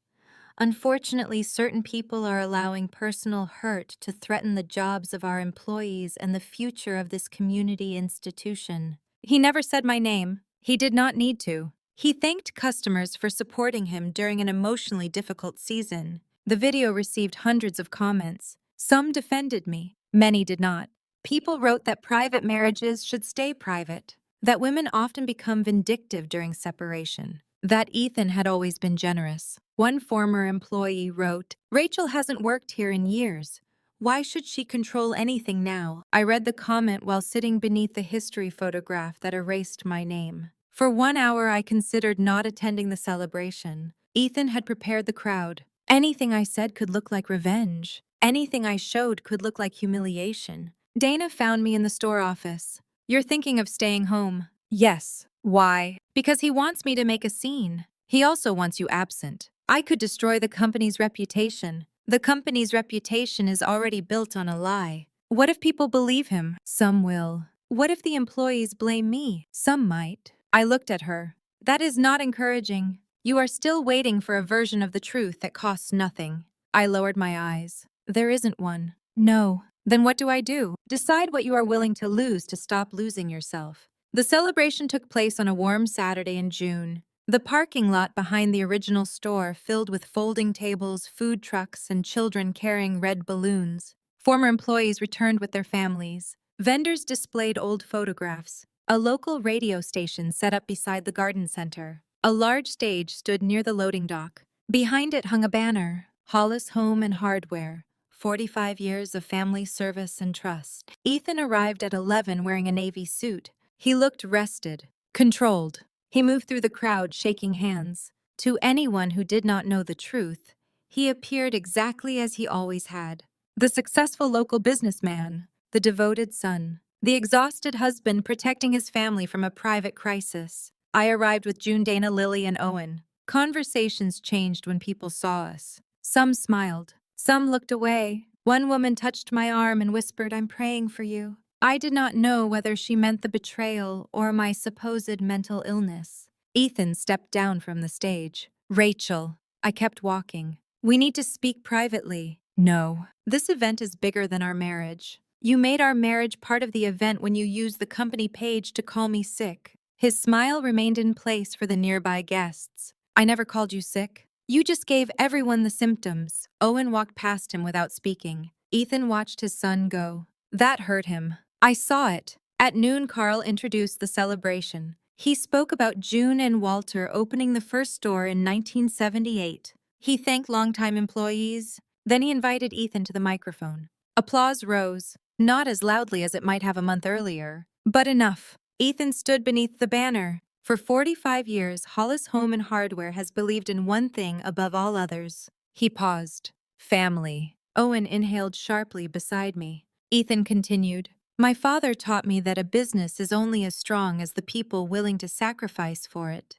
Speaker 1: Unfortunately, certain people are allowing personal hurt to threaten the jobs of our employees and the future of this community institution. He never said my name. He did not need to. He thanked customers for supporting him during an emotionally difficult season. The video received hundreds of comments. Some defended me. Many did not. People wrote that private marriages should stay private, that women often become vindictive during separation, that Ethan had always been generous. One former employee wrote, "Rachel hasn't worked here in years. Why should she control anything now?" I read the comment while sitting beneath the history photograph that erased my name. For 1 hour, I considered not attending the celebration. Ethan had prepared the crowd. Anything I said could look like revenge. Anything I showed could look like humiliation. Dana found me in the store office. "You're thinking of staying home." "Yes." "Why?" "Because he wants me to make a scene. He also wants you absent. I could destroy the company's reputation. The company's reputation is already built on a lie. What if people believe him?" "Some will." "What if the employees blame me?" "Some might." I looked at her. "That is not encouraging. You are still waiting for a version of the truth that costs nothing." I lowered my eyes. "There isn't one." "No." "Then what do I do?" "Decide what you are willing to lose to stop losing yourself." The celebration took place on a warm Saturday in June. The parking lot behind the original store filled with folding tables, food trucks, and children carrying red balloons. Former employees returned with their families. Vendors displayed old photographs. A local radio station set up beside the garden center. A large stage stood near the loading dock. Behind it hung a banner, "Hollis Home and Hardware, 45 years of family service and trust." Ethan arrived at 11 wearing a navy suit. He looked rested, controlled. He moved through the crowd shaking hands. To anyone who did not know the truth, he appeared exactly as he always had. The successful local businessman, the devoted son, the exhausted husband protecting his family from a private crisis. I arrived with June, Dana, Lily, and Owen. Conversations changed when people saw us. Some smiled. Some looked away. One woman touched my arm and whispered, "I'm praying for you." I did not know whether she meant the betrayal or my supposed mental illness. Ethan stepped down from the stage. "Rachel." I kept walking. "We need to speak privately." "No. This event is bigger than our marriage. You made our marriage part of the event when you used the company page to call me sick." His smile remained in place for the nearby guests. "I never called you sick. You just gave everyone the symptoms." Owen walked past him without speaking. Ethan watched his son go. That hurt him. I saw it. At noon, Carl introduced the celebration. He spoke about June and Walter opening the first store in 1978. He thanked longtime employees. Then he invited Ethan to the microphone. Applause rose, not as loudly as it might have a month earlier, but enough. Ethan stood beneath the banner. For 45 years, Hollis Home and Hardware has believed in one thing above all others. He paused. Family. Owen inhaled sharply beside me. Ethan continued. "My father taught me that a business is only as strong as the people willing to sacrifice for it.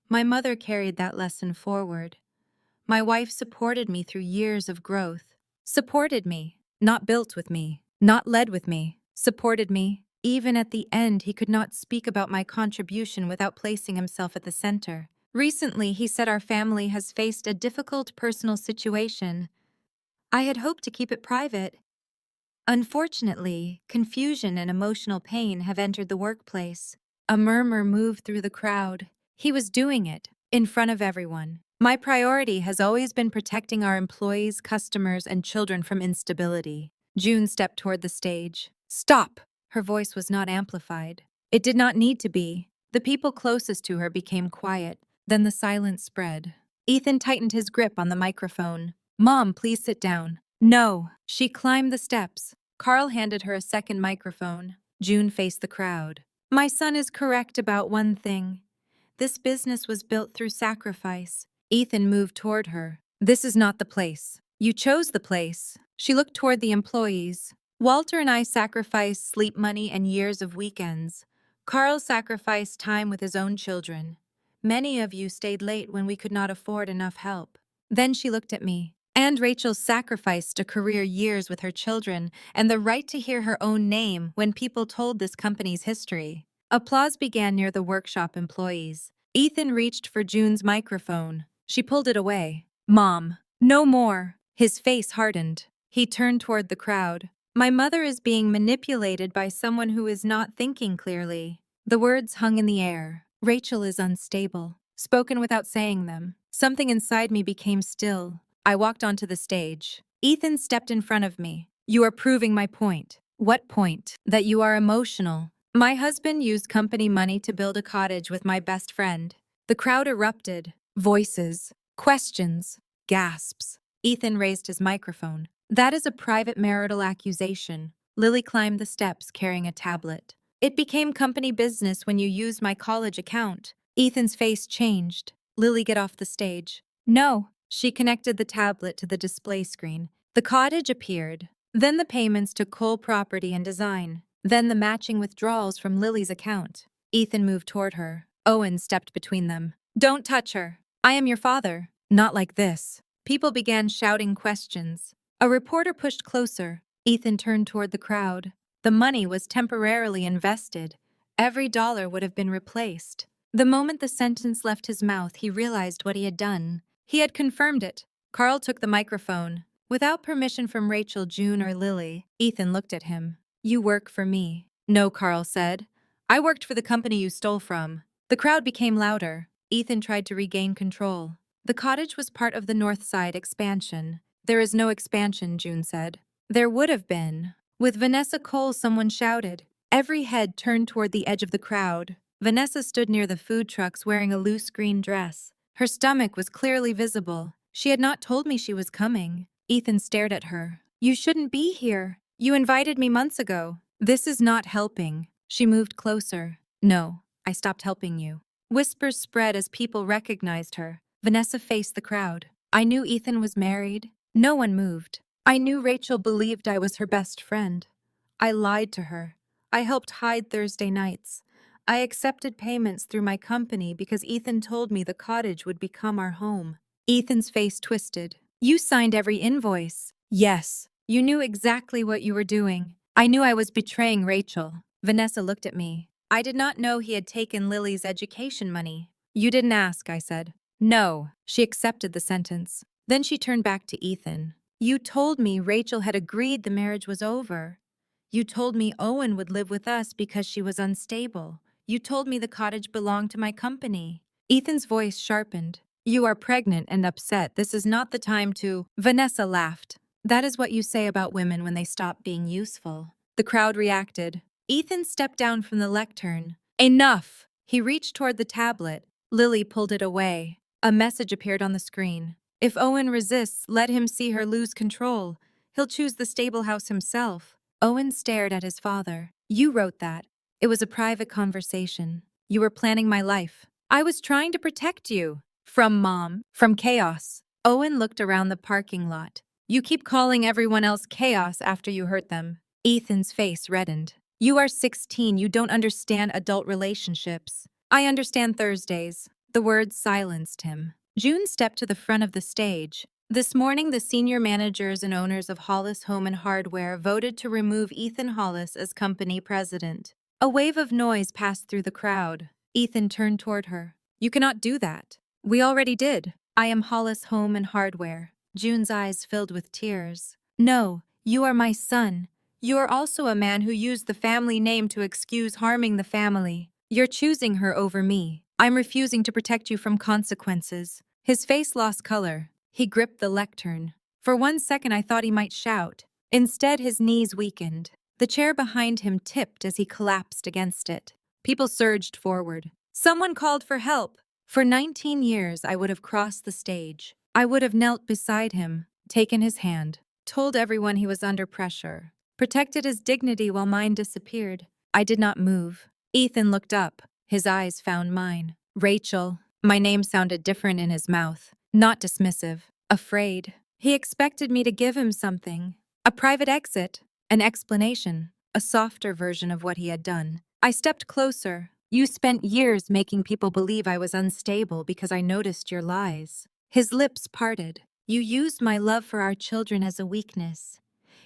Speaker 1: My mother carried that lesson forward. My wife supported me through years of growth. Supported me, not built with me, not led with me. Supported me. Even at the end, he could not speak about my contribution without placing himself at the center. Recently, he said our family has faced a difficult personal situation. I had hoped to keep it private. Unfortunately, confusion and emotional pain have entered the workplace." A murmur moved through the crowd. He was doing it, in front of everyone. "My priority has always been protecting our employees, customers, and children from instability." June stepped toward the stage. "Stop!" Her voice was not amplified. It did not need to be. The people closest to her became quiet. Then the silence spread. Ethan tightened his grip on the microphone. "Mom, please sit down." "No." She climbed the steps. Carl handed her a second microphone. June faced the crowd. "My son is correct about one thing. This business was built through sacrifice." Ethan moved toward her. "This is not the place. You chose the place." She looked toward the employees. "Walter and I sacrificed sleep money and years of weekends. Carl sacrificed time with his own children. Many of you stayed late when we could not afford enough help." Then she looked at me. "And Rachel sacrificed a career, years with her children, and the right to hear her own name when people told this company's history." Applause began near the workshop employees. Ethan reached for June's microphone. She pulled it away. Mom, no more. His face hardened. He turned toward the crowd. My mother is being manipulated by someone who is not thinking clearly. The words hung in the air. Rachel is unstable. Spoken without saying them. Something inside me became still. I walked onto the stage. Ethan stepped in front of me. You are proving my point. What point? That you are emotional. My husband used company money to build a cottage with my best friend. The crowd erupted. Voices, questions, gasps. Ethan raised his microphone. That is a private marital accusation. Lily climbed the steps carrying a tablet. It became company business when you used my college account. Ethan's face changed. Lily, get off the stage. No. She connected the tablet to the display screen. The cottage appeared. Then the payments to Cole Property and Design. Then the matching withdrawals from Lily's account. Ethan moved toward her. Owen stepped between them. Don't touch her. I am your father. Not like this. People began shouting questions. A reporter pushed closer. Ethan turned toward the crowd. The money was temporarily invested. Every dollar would have been replaced. The moment the sentence left his mouth, he realized what he had done. He had confirmed it. Carl took the microphone. Without permission from Rachel, June, or Lily, Ethan looked at him. You work for me. No, Carl said. I worked for the company you stole from. The crowd became louder. Ethan tried to regain control. The cottage was part of the North Side expansion. There is no expansion, June said. There would have been. With Vanessa Cole, someone shouted. Every head turned toward the edge of the crowd. Vanessa stood near the food trucks wearing a loose green dress. Her stomach was clearly visible. She had not told me she was coming. Ethan stared at her. You shouldn't be here. You invited me months ago. This is not helping. She moved closer. No, I stopped helping you. Whispers spread as people recognized her. Vanessa faced the crowd. I knew Ethan was married. No one moved. I knew Rachel believed I was her best friend. I lied to her. I helped hide Thursday nights. I accepted payments through my company because Ethan told me the cottage would become our home. Ethan's face twisted. You signed every invoice. Yes. You knew exactly what you were doing. I knew I was betraying Rachel. Vanessa looked at me. I did not know he had taken Lily's education money. You didn't ask, I said. No. She accepted the sentence. Then she turned back to Ethan. You told me Rachel had agreed the marriage was over. You told me Owen would live with us because she was unstable. You told me the cottage belonged to my company. Ethan's voice sharpened. You are pregnant and upset. This is not the time to... Vanessa laughed. That is what you say about women when they stop being useful. The crowd reacted. Ethan stepped down from the lectern. Enough! He reached toward the tablet. Lily pulled it away. A message appeared on the screen. If Owen resists, let him see her lose control. He'll choose the stable house himself. Owen stared at his father. You wrote that. It was a private conversation. You were planning my life. I was trying to protect you. From Mom. From chaos. Owen looked around the parking lot. You keep calling everyone else chaos after you hurt them. Ethan's face reddened. You are 16. You don't understand adult relationships. I understand Thursdays. The words silenced him. June stepped to the front of the stage. This morning, the senior managers and owners of Hollis Home and Hardware voted to remove Ethan Hollis as company president. A wave of noise passed through the crowd. Ethan turned toward her. You cannot do that. We already did. I am Hollis Home and Hardware. June's eyes filled with tears. No, you are my son. You are also a man who used the family name to excuse harming the family. You're choosing her over me. I'm refusing to protect you from consequences. His face lost color. He gripped the lectern. For 1 second, I thought he might shout. Instead, his knees weakened. The chair behind him tipped as he collapsed against it. People surged forward. Someone called for help. For 19 years, I would have crossed the stage. I would have knelt beside him, taken his hand, told everyone he was under pressure, protected his dignity while mine disappeared. I did not move. Ethan looked up. His eyes found mine. Rachel. My name sounded different in his mouth. Not dismissive. Afraid. He expected me to give him something. A private exit. An explanation. A softer version of what he had done. I stepped closer. You spent years making people believe I was unstable because I noticed your lies. His lips parted. You used my love for our children as a weakness.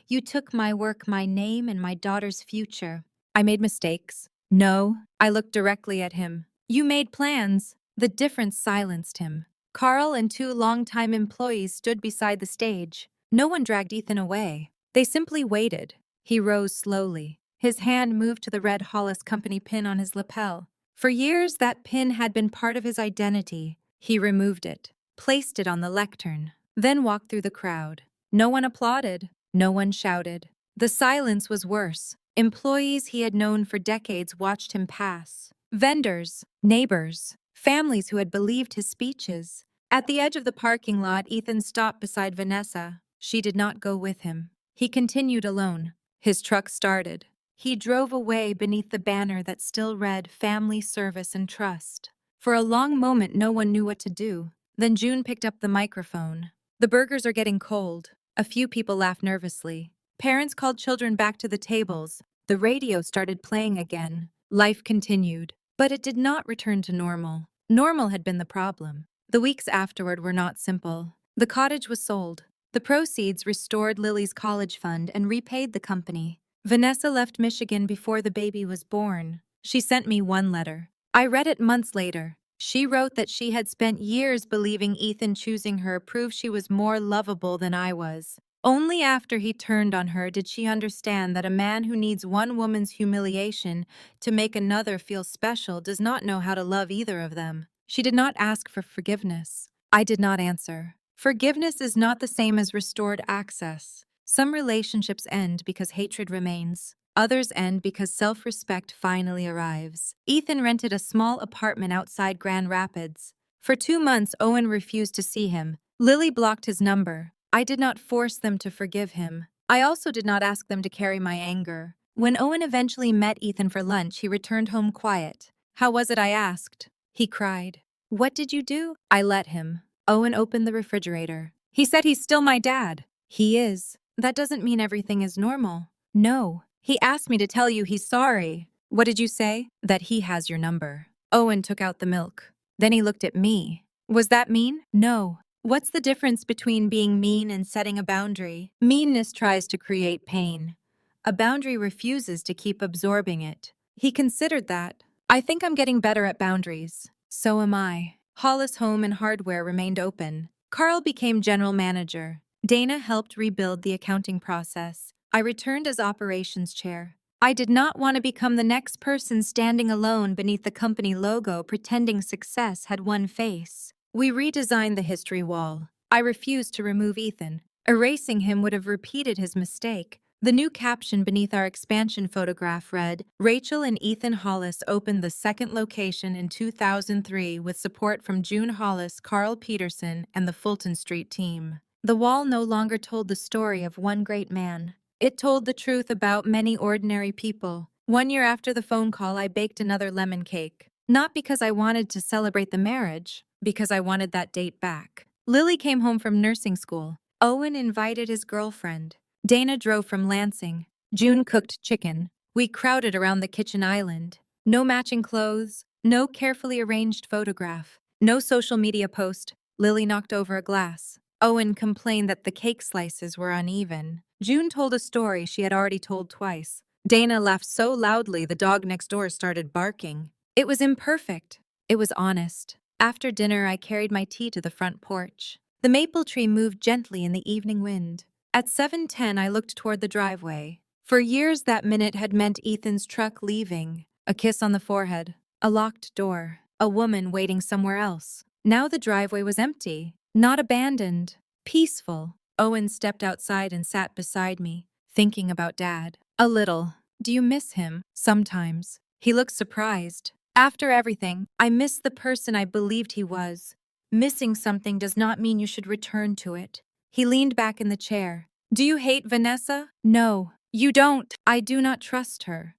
Speaker 1: You took my work, my name, and my daughter's future. I made mistakes. No, I looked directly at him. You made plans. The difference silenced him. Carl and two longtime employees stood beside the stage. No one dragged Ethan away. They simply waited. He rose slowly. His hand moved to the red Hollis Company pin on his lapel. For years, that pin had been part of his identity. He removed it, placed it on the lectern, then walked through the crowd. No one applauded. No one shouted. The silence was worse. Employees he had known for decades watched him pass. Vendors, neighbors, families who had believed his speeches. At the edge of the parking lot, Ethan stopped beside Vanessa. She did not go with him. He continued alone. His truck started. He drove away beneath the banner that still read Family Service and Trust. For a long moment, no one knew what to do. Then June picked up the microphone. The burgers are getting cold. A few people laughed nervously. Parents called children back to the tables. The radio started playing again. Life continued. But it did not return to normal. Normal had been the problem. The weeks afterward were not simple. The cottage was sold. The proceeds restored Lily's college fund and repaid the company. Vanessa left Michigan before the baby was born. She sent me one letter. I read it months later. She wrote that she had spent years believing Ethan choosing her proved she was more lovable than I was. Only after he turned on her did she understand that a man who needs one woman's humiliation to make another feel special does not know how to love either of them. She did not ask for forgiveness. I did not answer. Forgiveness is not the same as restored access. Some relationships end because hatred remains. Others end because self-respect finally arrives. Ethan rented a small apartment outside Grand Rapids. For 2 months, Owen refused to see him. Lily blocked his number. I did not force them to forgive him. I also did not ask them to carry my anger. When Owen eventually met Ethan for lunch, he returned home quiet. "How was it?" I asked. He cried. "What did you do?" I let him. Owen opened the refrigerator. "He said he's still my dad." "He is. That doesn't mean everything is normal." "No. He asked me to tell you he's sorry." "What did you say?" "That he has your number." Owen took out the milk. Then he looked at me. "Was that mean?" "No. What's the difference between being mean and setting a boundary?" Meanness tries to create pain. A boundary refuses to keep absorbing it. He considered that. "I think I'm getting better at boundaries." "So am I." Hollis Home and Hardware remained open. Carl became general manager. Dana helped rebuild the accounting process. I returned as operations chair. I did not want to become the next person standing alone beneath the company logo pretending success had one face. We redesigned the history wall. I refused to remove Ethan. Erasing him would have repeated his mistake. The new caption beneath our expansion photograph read, "Rachel and Ethan Hollis opened the second location in 2003 with support from June Hollis, Carl Peterson, and the Fulton Street team." The wall no longer told the story of one great man. It told the truth about many ordinary people. 1 year after the phone call, I baked another lemon cake. Not because I wanted to celebrate the marriage, because I wanted that date back. Lily came home from nursing school. Owen invited his girlfriend. Dana drove from Lansing. June cooked chicken. We crowded around the kitchen island. No matching clothes, no carefully arranged photograph, no social media post. Lily knocked over a glass. Owen complained that the cake slices were uneven. June told a story she had already told twice. Dana laughed so loudly the dog next door started barking. It was imperfect. It was honest. After dinner, I carried my tea to the front porch. The maple tree moved gently in the evening wind. At 7:10, I looked toward the driveway. For years, that minute had meant Ethan's truck leaving. A kiss on the forehead. A locked door. A woman waiting somewhere else. Now the driveway was empty. Not abandoned. Peaceful. Owen stepped outside and sat beside me, thinking about Dad. "A little. Do you miss him?" "Sometimes." He looked surprised. "After everything, I miss the person I believed he was. Missing something does not mean you should return to it." He leaned back in the chair. "Do you hate Vanessa?" "No." "You don't." "I do not trust her.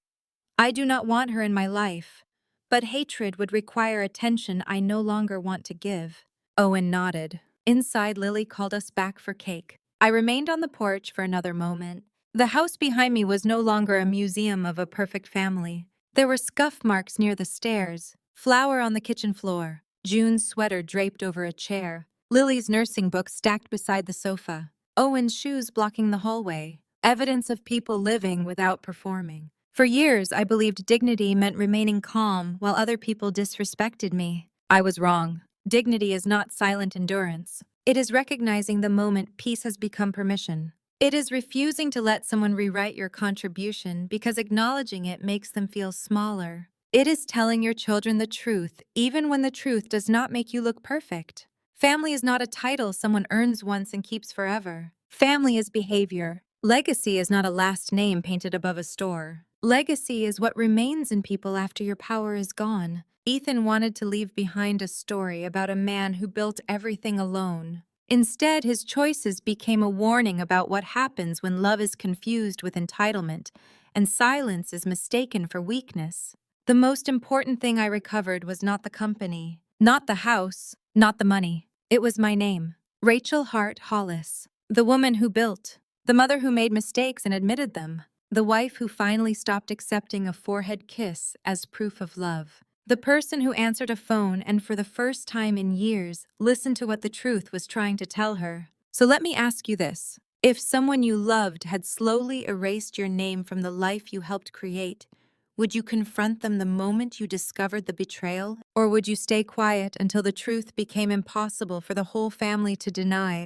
Speaker 1: I do not want her in my life. But hatred would require attention I no longer want to give." Owen nodded. Inside, Lily called us back for cake. I remained on the porch for another moment. The house behind me was no longer a museum of a perfect family. There were scuff marks near the stairs, flour on the kitchen floor, June's sweater draped over a chair, Lily's nursing book stacked beside the sofa, Owen's shoes blocking the hallway, evidence of people living without performing. For years, I believed dignity meant remaining calm while other people disrespected me. I was wrong. Dignity is not silent endurance. It is recognizing the moment peace has become permission. It is refusing to let someone rewrite your contribution because acknowledging it makes them feel smaller. It is telling your children the truth, even when the truth does not make you look perfect. Family is not a title someone earns once and keeps forever. Family is behavior. Legacy is not a last name painted above a store. Legacy is what remains in people after your power is gone. Ethan wanted to leave behind a story about a man who built everything alone. Instead, his choices became a warning about what happens when love is confused with entitlement and silence is mistaken for weakness. The most important thing I recovered was not the company, not the house, not the money. It was my name, Rachel Hart Hollis, the woman who built, the mother who made mistakes and admitted them, the wife who finally stopped accepting a forehead kiss as proof of love. The person who answered a phone and for the first time in years listened to what the truth was trying to tell her. So let me ask you this. If someone you loved had slowly erased your name from the life you helped create, would you confront them the moment you discovered the betrayal? Or would you stay quiet until the truth became impossible for the whole family to deny?